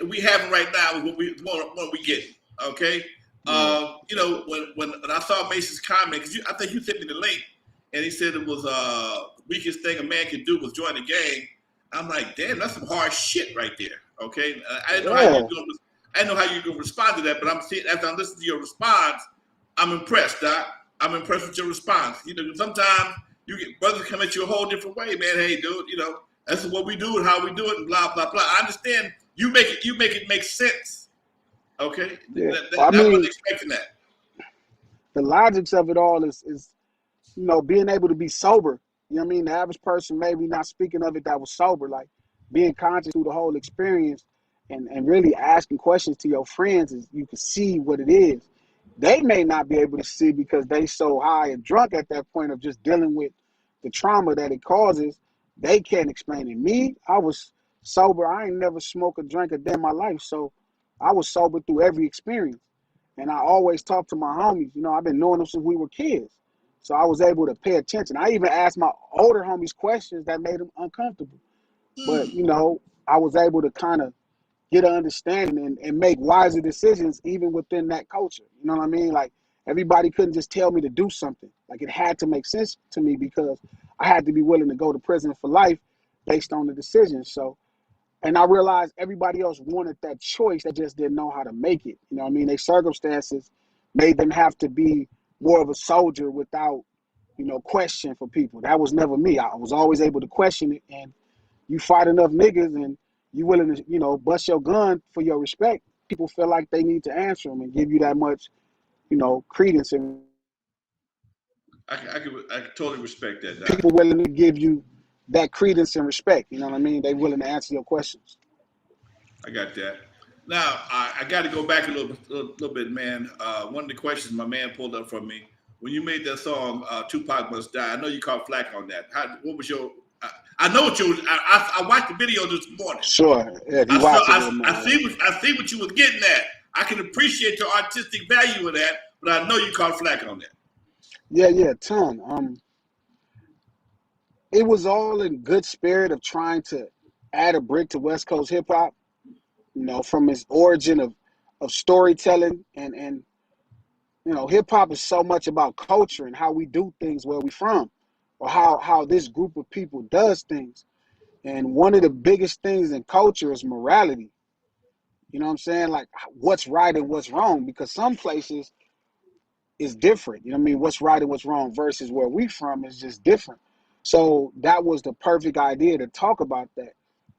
we having right now is what we getting. Okay. You know, when I saw Mason's comment, because I think you sent me the link, and he said it was the weakest thing a man could do was join the gang. I'm like, damn, that's some hard shit right there. Okay, I didn't know how you gonna respond to that, but I'm seeing after I listen to your response, I'm impressed, Doc. I'm impressed with your response. You know, sometimes you get brothers come at you a whole different way, man. Hey, dude, that's what we do and how we do it, and blah blah blah. I understand you make it make sense. Okay, Yeah. I wasn't expecting that. The logics of it all is being able to be sober. You know what I mean? The average person maybe not speaking of it that was sober, like being conscious through the whole experience and really asking questions to your friends is you can see what it is. They may not be able to see because they so high and drunk at that point of just dealing with the trauma that it causes. They can't explain it. Me, I was sober. I ain't never smoked or drank a day in my life. So I was sober through every experience. And I always talk to my homies. I've been knowing them since we were kids. So I was able to pay attention. I even asked my older homies questions that made them uncomfortable. But, I was able to kind of get an understanding and make wiser decisions even within that culture. You know what I mean? Like, everybody couldn't just tell me to do something. Like, it had to make sense to me because I had to be willing to go to prison for life based on the decision. So, and I realized everybody else wanted that choice. They just didn't know how to make it. You know what I mean? Their circumstances made them have to be more of a soldier without, question for people. That was never me. I was always able to question it. And you fight enough niggas and you willing to, bust your gun for your respect, people feel like they need to answer them and give you that much, credence. And I can totally respect that, Doc. people willing to give you that credence and respect. You know what I mean? They willing to answer your questions. I got that. Now I got to go back a little bit, man. One of the questions my man pulled up from me when you made that song "Tupac Must Die." I know you caught flack on that. What was your? I know what you. I watched the video this morning. Sure, yeah, I see what you was getting at. I can appreciate your artistic value of that, but I know you caught flack on that. Yeah, ton. It was all in good spirit of trying to add a brick to West Coast hip hop. From its origin of storytelling and hip hop is so much about culture and how we do things where we from, or how this group of people does things. And one of the biggest things in culture is morality. You know what I'm saying? Like what's right and what's wrong, because some places is different. You know what I mean? What's right and what's wrong versus where we from is just different. So that was the perfect idea to talk about that.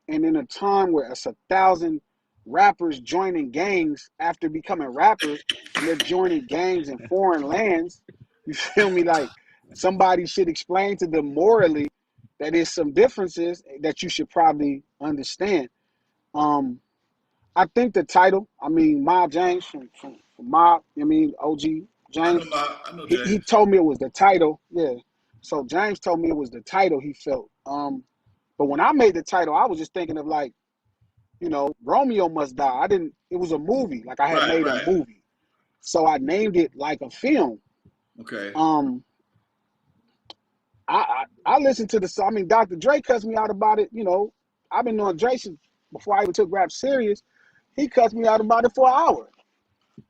And in a time where it's 1,000 rappers joining gangs after becoming rappers, and they're joining gangs in foreign lands, you feel me? Like somebody should explain to them morally that there's some differences that you should probably understand. I think the title, Mob James from Mob, OG James, I know James. he told me it was the title. Yeah. So James told me it was the title he felt. But when I made the title, I was just thinking of like, Romeo Must Die. It was a movie. Like I had made a movie. So I named it like a film. Okay. I listened to the song. Dr. Dre cussed me out about it. I've been knowing Dre since before I even took rap serious. He cussed me out about it for an hour.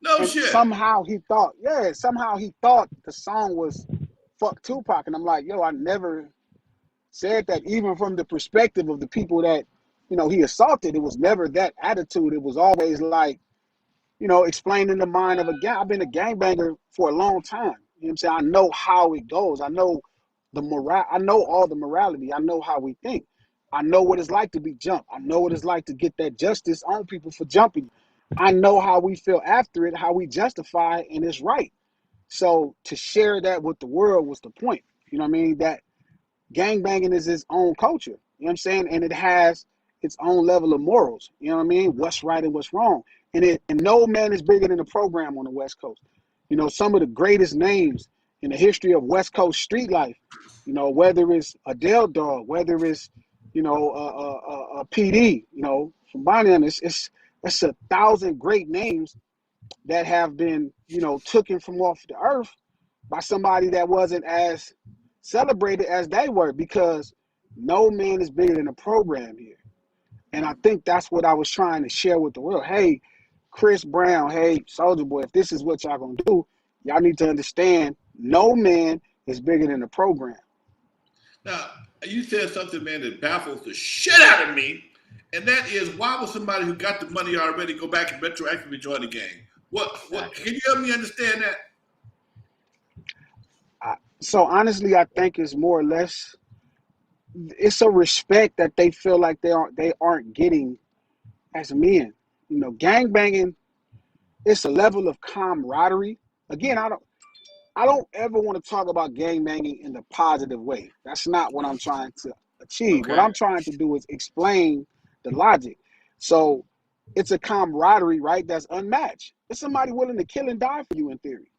No shit. Somehow he thought the song was fuck Tupac. And I'm like, yo, I never said that, even from the perspective of the people that, he assaulted. It was never that attitude. It was always like, explaining the mind of a gang. I've been a gangbanger for a long time. You know what I'm saying? I know how it goes. I know I know all the morality. I know how we think. I know what it's like to be jumped. I know what it's like to get that justice on people for jumping. I know how we feel after it, how we justify it, and it's right. So to share that with the world was the point. You know what I mean? That gangbanging is its own culture. You know what I'm saying? And it has its own level of morals. You know what I mean? What's right and what's wrong. And no man is bigger than the program on the West Coast. Some of the greatest names in the history of West Coast street life, whether it's Adele Dog, whether it's, a PD, from Bonham, it's 1,000 great names that have been, taken from off the earth by somebody that wasn't as celebrated as they were, because no man is bigger than a program here. And I think that's what I was trying to share with the world. Hey, Chris Brown, hey, Soulja Boy, if this is what y'all gonna do, y'all need to understand no man is bigger than the program. Now, you said something, man, that baffles the shit out of me, and that is, why would somebody who got the money already go back and retroactively join the gang? What? Can you help me understand that? So honestly, I think it's more or less it's a respect that they feel like they aren't getting as men. You know, gang banging, it's a level of camaraderie. Again, I don't ever want to talk about gang banging in the positive way. That's not what I'm trying to achieve. What Okay. I'm trying to do is explain the logic. So it's a camaraderie, right? That's unmatched. It's somebody willing to kill and die for you in theory.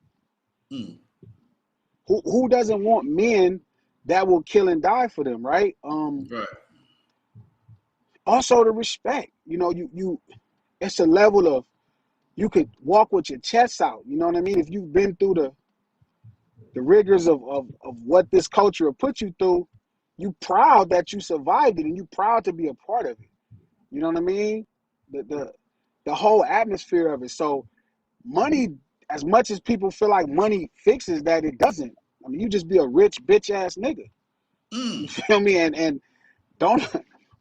Mm. Who doesn't want men that will kill and die for them, right? Right. Also the respect. You know, you it's a level of you could walk with your chest out. You know what I mean? If you've been through the rigors of what this culture will put you through, you proud that you survived it and you proud to be a part of it. You know what I mean? The whole atmosphere of it. So money, as much as people feel like money fixes that, it doesn't. I mean, you just be a rich bitch ass nigga. You Mm. feel me? And don't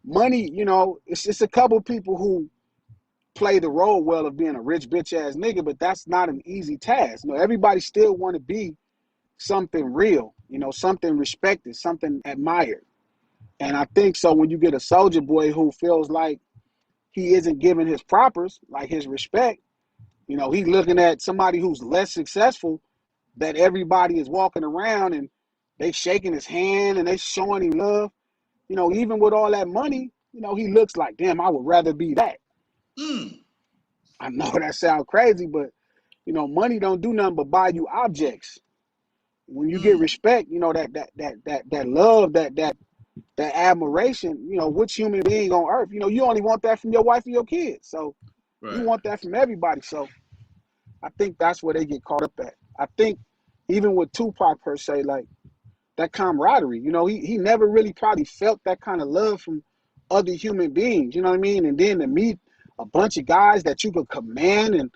money, you know, it's a couple people who play the role well of being a rich bitch ass nigga, but that's not an easy task. You know, everybody still want to be something real, you know, something respected, something admired. And I think so when you get a soldier boy who feels like he isn't giving his propers, like his respect, you know, he's looking at somebody who's less successful, that everybody is walking around and they shaking his hand and they showing him love. You know, even with all that money, you know, he looks like, damn, I would rather be that. Mm. I know that sounds crazy, but you know, money don't do nothing but buy you objects. When you get Mm. respect, you know, that love, that admiration, you know, which human being on earth, you know, you only want that from your wife and your kids. So you Right. want that from everybody. So I think that's where they get caught up at. I think even with Tupac per se, like that camaraderie, you know, he never really probably felt that kind of love from other human beings, you know what I mean? And then to meet a bunch of guys that you could command and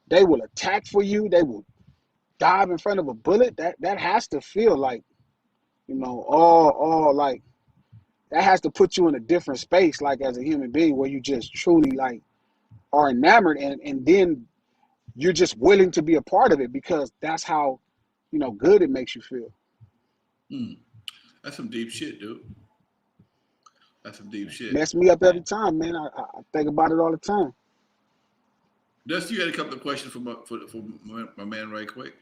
they will attack for you, they will dive in front of a bullet, that has to feel like, you know, all like that has to put you in a different space, like as a human being, where you just truly like are enamored, and then you're just willing to be a part of it because that's how, you know, good it makes you feel. Mm. That's some deep shit, dude. That's some deep shit. Mess me up every time, man. I think about it all the time. Dusty, you had a couple of questions for my man right quick.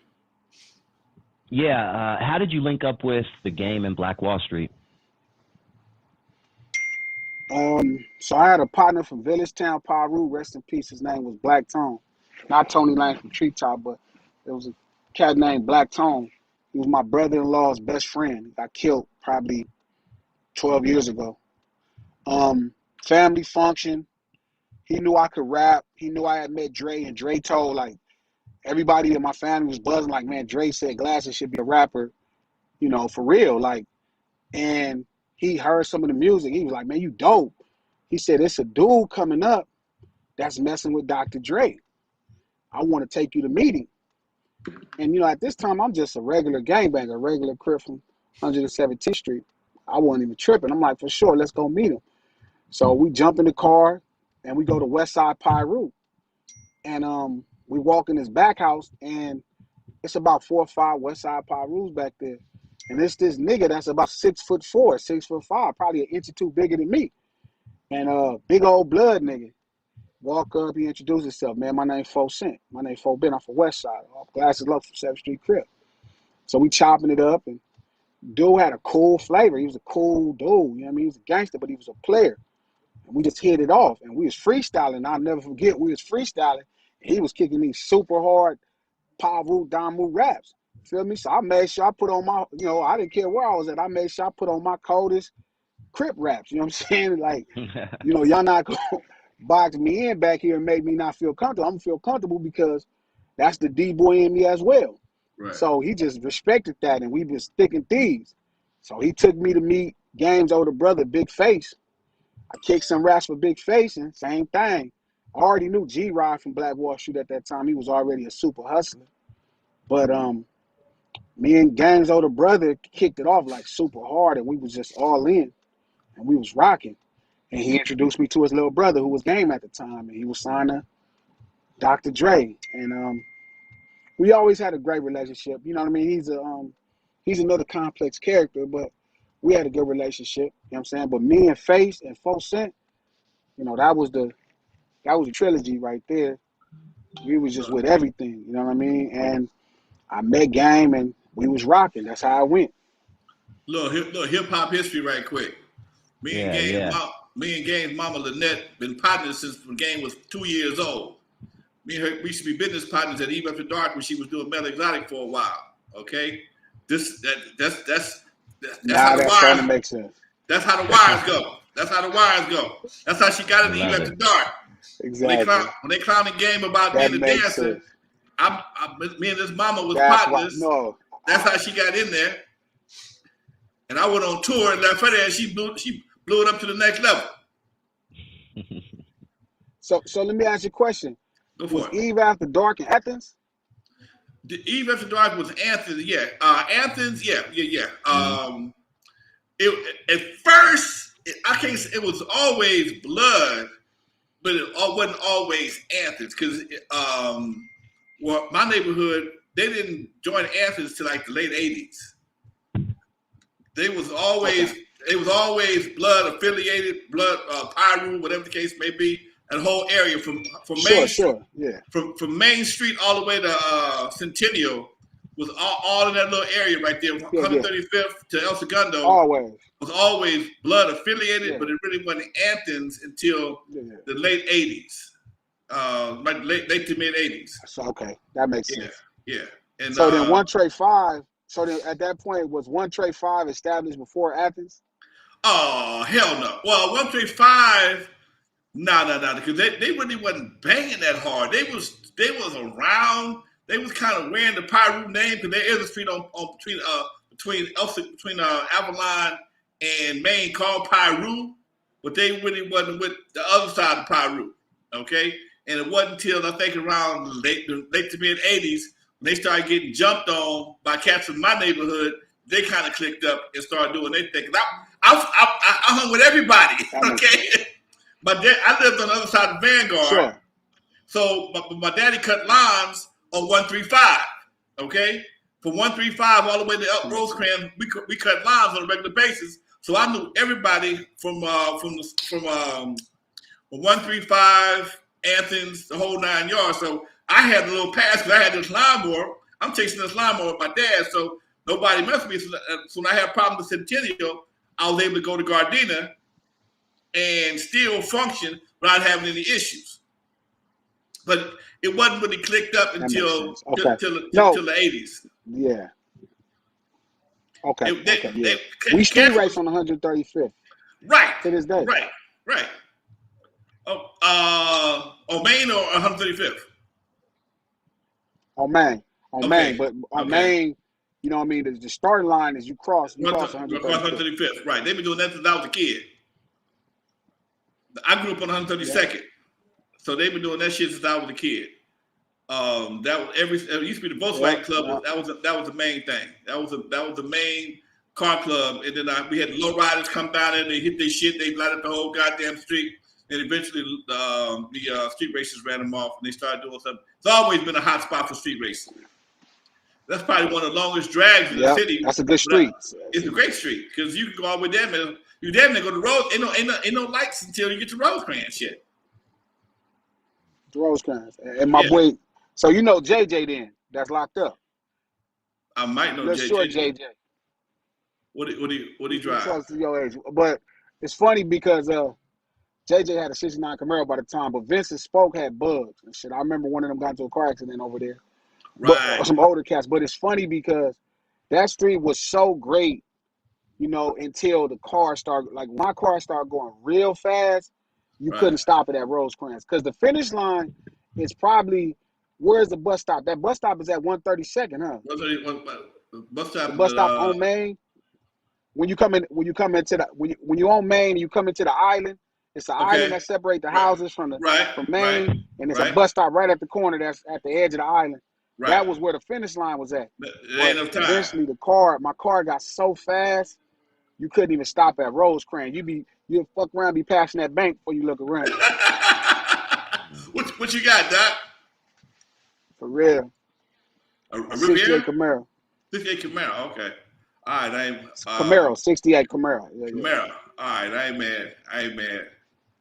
Yeah, how did you link up with the game in Black Wall Street? So I had a partner from Villagetown, Paru, rest in peace. His name was Black Tone. Not Tony Lane from Treetop, but it was a cat named Black Tone. He was my brother-in-law's best friend. He got killed probably 12 years ago. Um, Family function. He knew I could rap. He knew I had met Dre, and Dre told like everybody in my family was buzzing like, man, Dre said Glasses should be a rapper, you know, for real. Like, and he heard some of the music. He was like, man, you dope. He said, it's a dude coming up that's messing with Dr. Dre. I want to take you to meet him. And you know, at this time, I'm just a regular gangbanger, a regular crip from 117th Street. I wasn't even tripping. I'm like, for sure, let's go meet him. So we jump in the car and we go to West Side Pyru. And we walk in his back house, and it's about 4 or 5 West Side Pyrus back there. And it's this nigga that's about 6'4", 6'5", probably an inch or two bigger than me. And big old blood nigga. Walk up, he introduced himself. Man, my name 4 Cent. My name 4 Ben. I'm from West Side. Glasses Love from 7th Street Crib. So we chopping it up, and dude had a cool flavor. He was a cool dude. You know what I mean? He was a gangster, but he was a player. And we just hit it off. And we was freestyling. I'll never forget, we was freestyling. And he was kicking these super hard Pavu Damu raps. Feel me? So I made sure I put on my, you know, I didn't care where I was at. I made sure I put on my coldest Crip raps. You know what I'm saying? Like, you know, y'all not gonna box me in back here and make me not feel comfortable. I'm gonna feel comfortable because that's the D-boy in me as well. Right. So he just respected that, and we been sticking thieves. So he took me to meet Game's older brother, Big Face. I kicked some raps for Big Face, and same thing. I already knew G-Rod from Black Wall Street at that time. He was already a super hustler. But me and Game's older brother kicked it off like super hard, and we was just all in, and we was rocking. And he introduced me to his little brother, who was Game at the time, and he was signed to Dr. Dre. And we always had a great relationship. You know what I mean? he's another complex character, but we had a good relationship. You know what I'm saying? But me and Face and 4 Cent, that was the trilogy right there. We was just with everything, you know what I mean? And I met Game and we was rocking. That's how I went. Little hip hop history right quick. Me and Game's mama Lynette been partners since the Game was 2 years old. Me and her, we used to be business partners at Eve After Dark when she was doing Mel Exotic for a while. Okay, that's how the Starting to wires. make sense. That's how the wires go. That's how the wires go. That's how she got in Eve After Dark. Exactly. When they clowning Game about that being a dancer, me and this mama was partners. That's how she got in there. And I went on tour and left her there, and she blew it up to the next level. So let me ask you a question. Was Eve After Dark in Athens? The Eve After Dark was Athens, yeah. Athens, yeah. At first, I can't say it was always Blood, but it wasn't always Athens because my neighborhood, they didn't join Athens till like the late 80s. They was always it was always Blood affiliated, Blood Pyru, whatever the case may be. That whole area from Main Street all the way to Centennial was all in that little area right there, 135th to El Segundo. Was always Blood affiliated, but it really wasn't Athens until the late 80s, late to mid 80s. So that makes sense. Yeah. And so then One Trey 5. So then at that point, was One Trey 5 established before Athens? Oh hell no! Well, One Trey 5. No, because they really wasn't banging that hard. They was around. They was kind of wearing the Pyru name because there is a street on between Avalon and Main called Pyru, but they really wasn't with the other side of Pyru. Okay, and it wasn't until I think around late to mid 80s when they started getting jumped on by cats in my neighborhood. They kind of clicked up and started doing their thing. I hung with everybody. Okay. I lived on the other side of Vanguard. Sure. So my daddy cut lines on 135. Okay? From 135 all the way to Rosecrans, we cut lines on a regular basis. So I knew everybody from 135, Athens, the whole 9 yards. So I had a little pass because I had this lawnmower. I'm chasing this lawnmower with my dad, so nobody messed with me. So when I had problems with Centennial, I was able to go to Gardena and still function without having any issues. But it wasn't really clicked up until the 80s. Yeah. Okay. We still race on 135th. Right. To this day. Right. On Main or 135th? On Main. But on Main, you know what I mean? The starting line is you cross 135th. Right. They've been doing that since I was a kid. I grew up on 132nd, so they've been doing that shit since I was a kid. It used to be the Volkswagen Club. That was the main thing. That was the main car club. And then we had the low riders come down there. They hit their shit. They light up the whole goddamn street. And eventually, the street racers ran them off, and they started doing something. It's always been a hot spot for street racing. That's probably one of the longest drags in the city. That's a good street. It's a great street because you can go all the way down there. You damn near go to Rose. Ain't no lights until you get to Rosecrans shit. Rosecrans. And my boy, so you know JJ then, that's locked up. I might know JJ. Short JJ. What he drive? Close to your age. But it's funny because JJ had a 69 Camaro by the time, but Vincent Spoke had bugs and shit. I remember one of them got into a car accident over there. Right. But, some older cats. But it's funny because that street was so great, until the car started, like my car started going real fast, you couldn't stop it at Rosecrans. Because the finish line is probably, where's the bus stop? That bus stop is at 132nd, huh? Bus stop on Main. When you on Main, you come into the island. It's an island that separates the houses from Main, and it's a bus stop right at the corner that's at the edge of the island. Right. That was where the finish line was at. But eventually, my car got so fast, you couldn't even stop at Rosecrans. You'd fuck around, be passing that bank before you look around. What you got, Doc? For real. A Riviera? 68 Camaro. 68 Camaro, okay. All right, I'm Camaro, 68 Camaro. Yeah. Camaro. All right, I ain't mad. I ain't mad.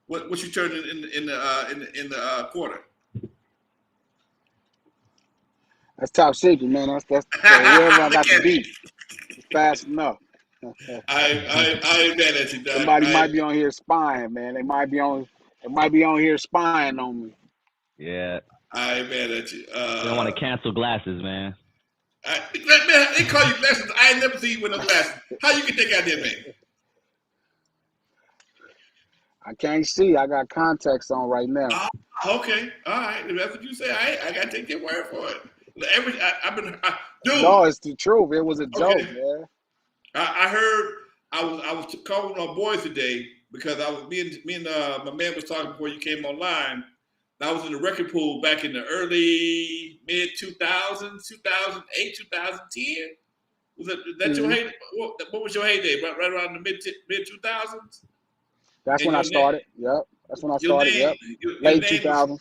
What you turning in the quarter? That's top secret, man. That's whoever I Look got to at me. beat. It's fast enough. I ain't mad at you, Doc. Somebody might be on here spying, man. They might be on here spying on me. Yeah. I ain't mad at you. They don't want to cancel Glasses, man. Man, they call you Glasses. I ain't never seen you with no glasses. How you get that goddamn name? I can't see. I got contacts on right now. Okay, all right. If that's what you say, I gotta take your word for it. Dude. No, it's the truth. It was a joke, Okay. man. I heard. I was calling my boys today because me and my man was talking before you came online. I was in the record pool back in the early mid 2000s, 2008, 2010. Was that your heyday? What was your heyday? Right around the mid 2000s. That's And when I started. Yep. That's when I started. Yep. Late 2000s.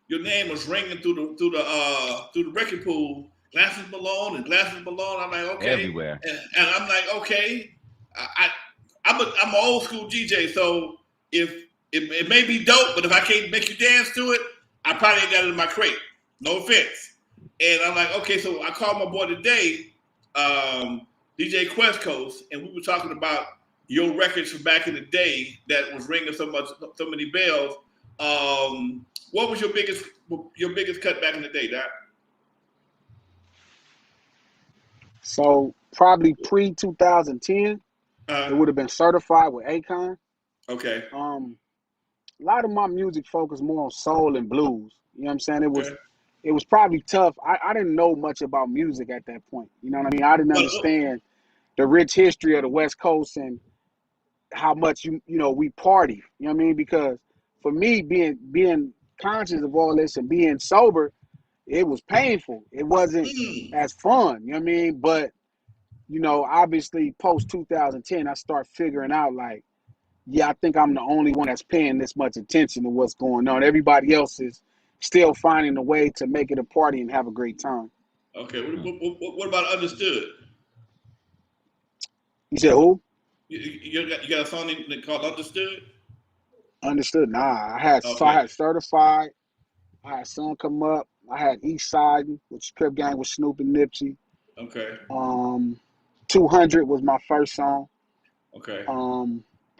Your name was ringing through the record pool. Glasses Malone and Glasses Malone. I'm like, okay, everywhere. and I'm like, okay. I'm an old school DJ, so if it may be dope, but if I can't make you dance to it, I probably ain't got it in my crate. No offense. And I'm like, okay, so I called my boy today, DJ Quest Coast, and we were talking about your records from back in the day that was ringing so many bells. What was your biggest cut back in the day, Doc? So probably pre 2010, it would have been Certified with Akon. Okay. A lot of my music focused more on soul and blues. You know what I'm saying? It was probably tough. I didn't know much about music at that point. You know what I mean? I didn't understand the rich history of the West Coast and how much we party. You know what I mean? Because for me, being conscious of all this and being sober, it was painful. It wasn't as fun. You know what I mean? But obviously post 2010, I start figuring out like, yeah, I think I'm the only one that's paying this much attention to what's going on. Everybody else is still finding a way to make it a party and have a great time. Okay. What about Understood? You said who? You got a song called Understood? Understood. Nah, I had Certified. I had Sun Come Up. I had East Side, which Crip Gang with Snoop and Nipsey. Okay. 200 was my first song. Okay.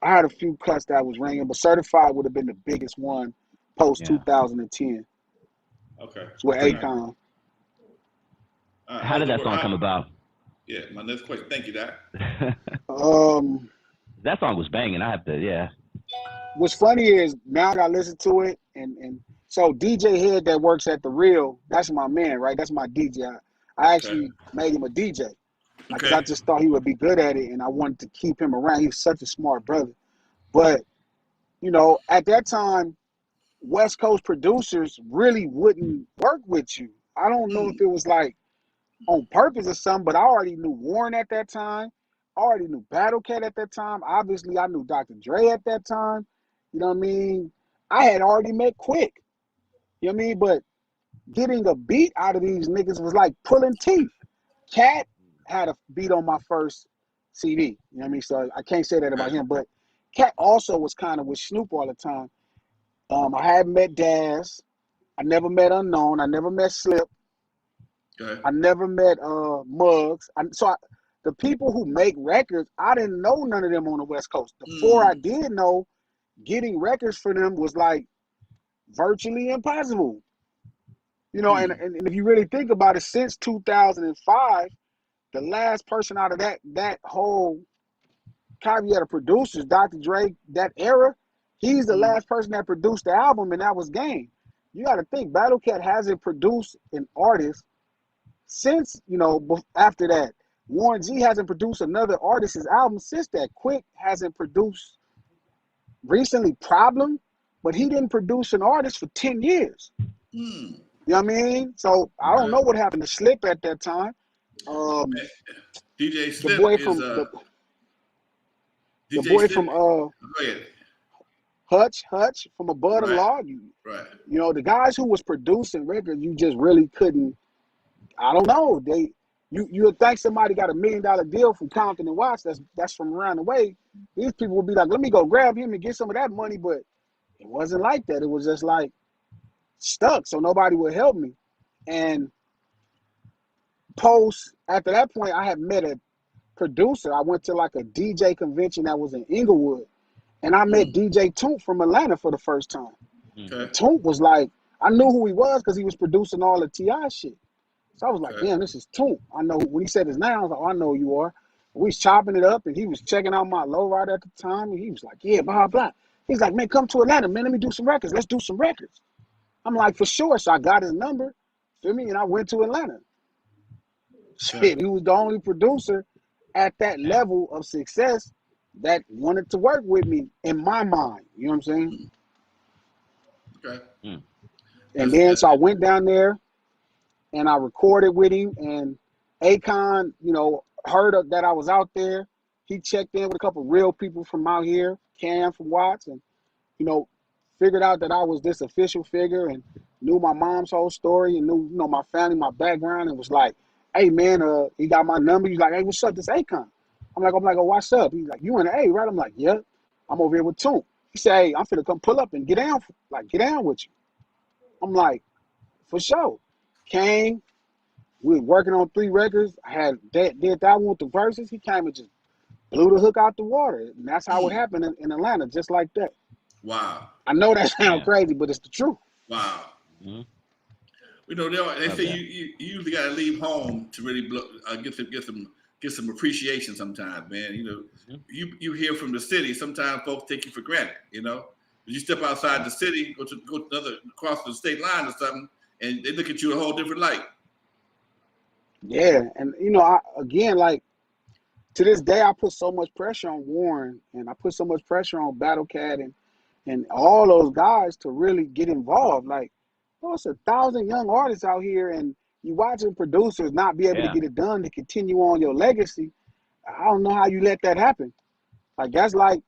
I had a few cuts that was ringing, but Certified would have been the biggest one post 2010. Okay. It's with Akon. How did that song come about? Yeah, my next question. Thank you, Doc. That song was banging. I have to, yeah. What's funny is now that I listen to it, and so DJ Head that works at The Real, that's my man, right? That's my DJ. I actually made him a DJ. Because I just thought he would be good at it, and I wanted to keep him around. He was such a smart brother. But, at that time, West Coast producers really wouldn't work with you. I don't know if it was like on purpose or something, but I already knew Warren at that time. I already knew Battle Cat at that time. Obviously, I knew Dr. Dre at that time. You know what I mean? I had already met Quick. You know what I mean? But getting a beat out of these niggas was like pulling teeth. Cat had a beat on my first CD. You know what I mean? So I can't say that about him. But Cat also was kind of with Snoop all the time. I hadn't met Daz. I never met Unknown. I never met Slip. I never met Muggs. The people who make records, I didn't know none of them on the West Coast. The four I did know, getting records for them was like virtually impossible. And if you really think about it, since 2005, the last person out of that whole caveat of producers, Dr. Dre, that era, he's the last person that produced the album, and that was Game. You got to think, Battle Cat hasn't produced an artist since, after that. Warren G hasn't produced another artist's album since that. Quick hasn't produced recently Problem, but he didn't produce an artist for 10 years. You know what I mean? So I don't know what happened to Slip at that time. DJ Slip the boy is from DJ the boy Slip, from go ahead. Hutch from Above the Law. Right. The guys who was producing records, you just really couldn't. I don't know. You would think somebody got $1 million deal from Compton and Watts that's from around the way. These people would be like, let me go grab him and get some of that money, but it wasn't like that. It was just like stuck, so nobody would help me. And after that point, I had met a producer. I went to like a DJ convention that was in Inglewood, and I met DJ Toomp from Atlanta for the first time. Okay. And Toomp was like, I knew who he was because he was producing all the T.I. shit. So I was like, damn, this is Toomp. I know when he said his name, I was like, oh, I know who you are. We was chopping it up, and he was checking out my lowrider at the time, and he was like, yeah, blah, blah. He's like, man, come to Atlanta, man. Let me do some records. Let's do some records. I'm like, for sure. So I got his number, feel me, and I went to Atlanta. Shit, he was the only producer at that level of success that wanted to work with me in my mind. You know what I'm saying? Okay. And then so I went down there and I recorded with him, and Akon, you know, heard that I was out there. He checked in with a couple real people from out here, Cam from Watts, and, you know, figured out that I was this official figure and knew my mom's whole story and knew, you know, my family, my background, and was like, hey man, he got my number. He's like, hey, what's up? This Akon. I'm like, oh, what's up? He's like, you in the A, right? I'm like, yeah. I'm over here with Toomp. He said, hey, I'm finna come pull up and get down with you. I'm like, for sure. Came, we was working on 3 records. I had did that one with the verses. He came and just blew the hook out the water. And that's how it happened in Atlanta, just like that. Wow. I know that sounds crazy, but it's the truth. Wow. You know, they say you usually got to leave home to really get some appreciation sometimes, man. You know, you hear from the city. Sometimes folks take you for granted. You know, you step outside the city, go to another across the state line or something, and they look at you a whole different light. Yeah, and you know, like to this day, I put so much pressure on Warren, and I put so much pressure on Battle Cat and all those guys to really get involved. Like, oh, it's 1,000 young artists out here, and you watching producers not be able to get it done to continue on your legacy. I don't know how you let that happen. Like, that's like,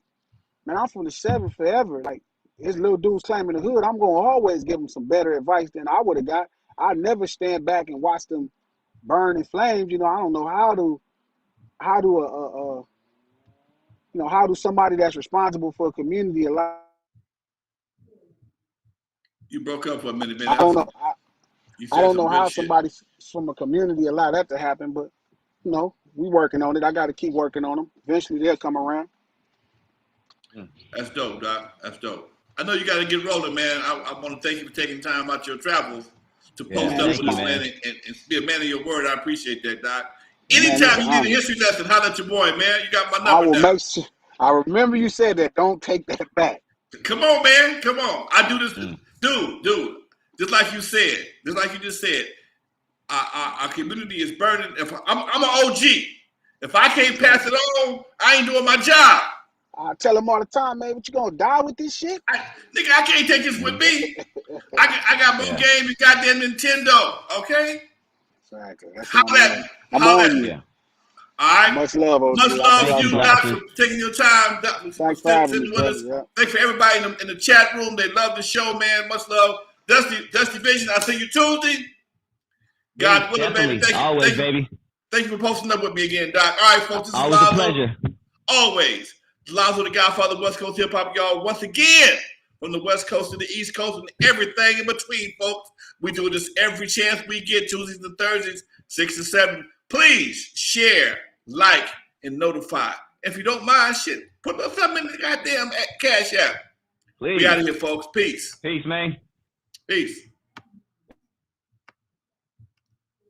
man, I'm from the 7 forever. Like, his little dudes claiming the hood, I'm going to always give them some better advice than I would have got. I never stand back and watch them burn in flames. You know, I don't know how do somebody that's responsible for a community allow. You broke up for a minute, man. I don't know. I don't know how shit. somebody from a community allow that to happen, but you know, we working on it. I got to keep working on them. Eventually, they'll come around. That's dope, Doc. That's dope. I know you got to get rolling, man. I want to thank you for taking time out your travels to post up with us, man, and be a man of your word. I appreciate that, Doc. Anytime you need a history lesson, holler at your boy, man. You got my number. I will make sure. I remember you said that. Don't take that back. Come on, man. Come on. I do this, dude. Just like you said, just like you just said, our community is burning. If I'm an OG, if I can't pass it on, I ain't doing my job. I tell them all the time, man, what you gonna die with this shit? Nigga, I can't take this with me. I got more games than goddamn Nintendo, okay? Exactly. I'm on you. All right. Much love, OG. Much love to you, Doc, for taking your time. Thanks for having me, Thanks for everybody in the chat room. They love the show, man. Much love. Dusty Vision, I'll see you Tuesday. God willing, baby. Always, baby. Thank you for posting up with me again, Doc. All right, folks. This always is a pleasure. Always. Lonzo, the Godfather of West Coast Hip Hop, y'all. Once again, from the West Coast to the East Coast and everything in between, folks. We do this every chance we get, Tuesdays and Thursdays, 6 to 7. Please share, like, and notify. If you don't mind, shit, put something in the goddamn Cash App. Please. We out of here, folks. Peace. Peace, man. Peace.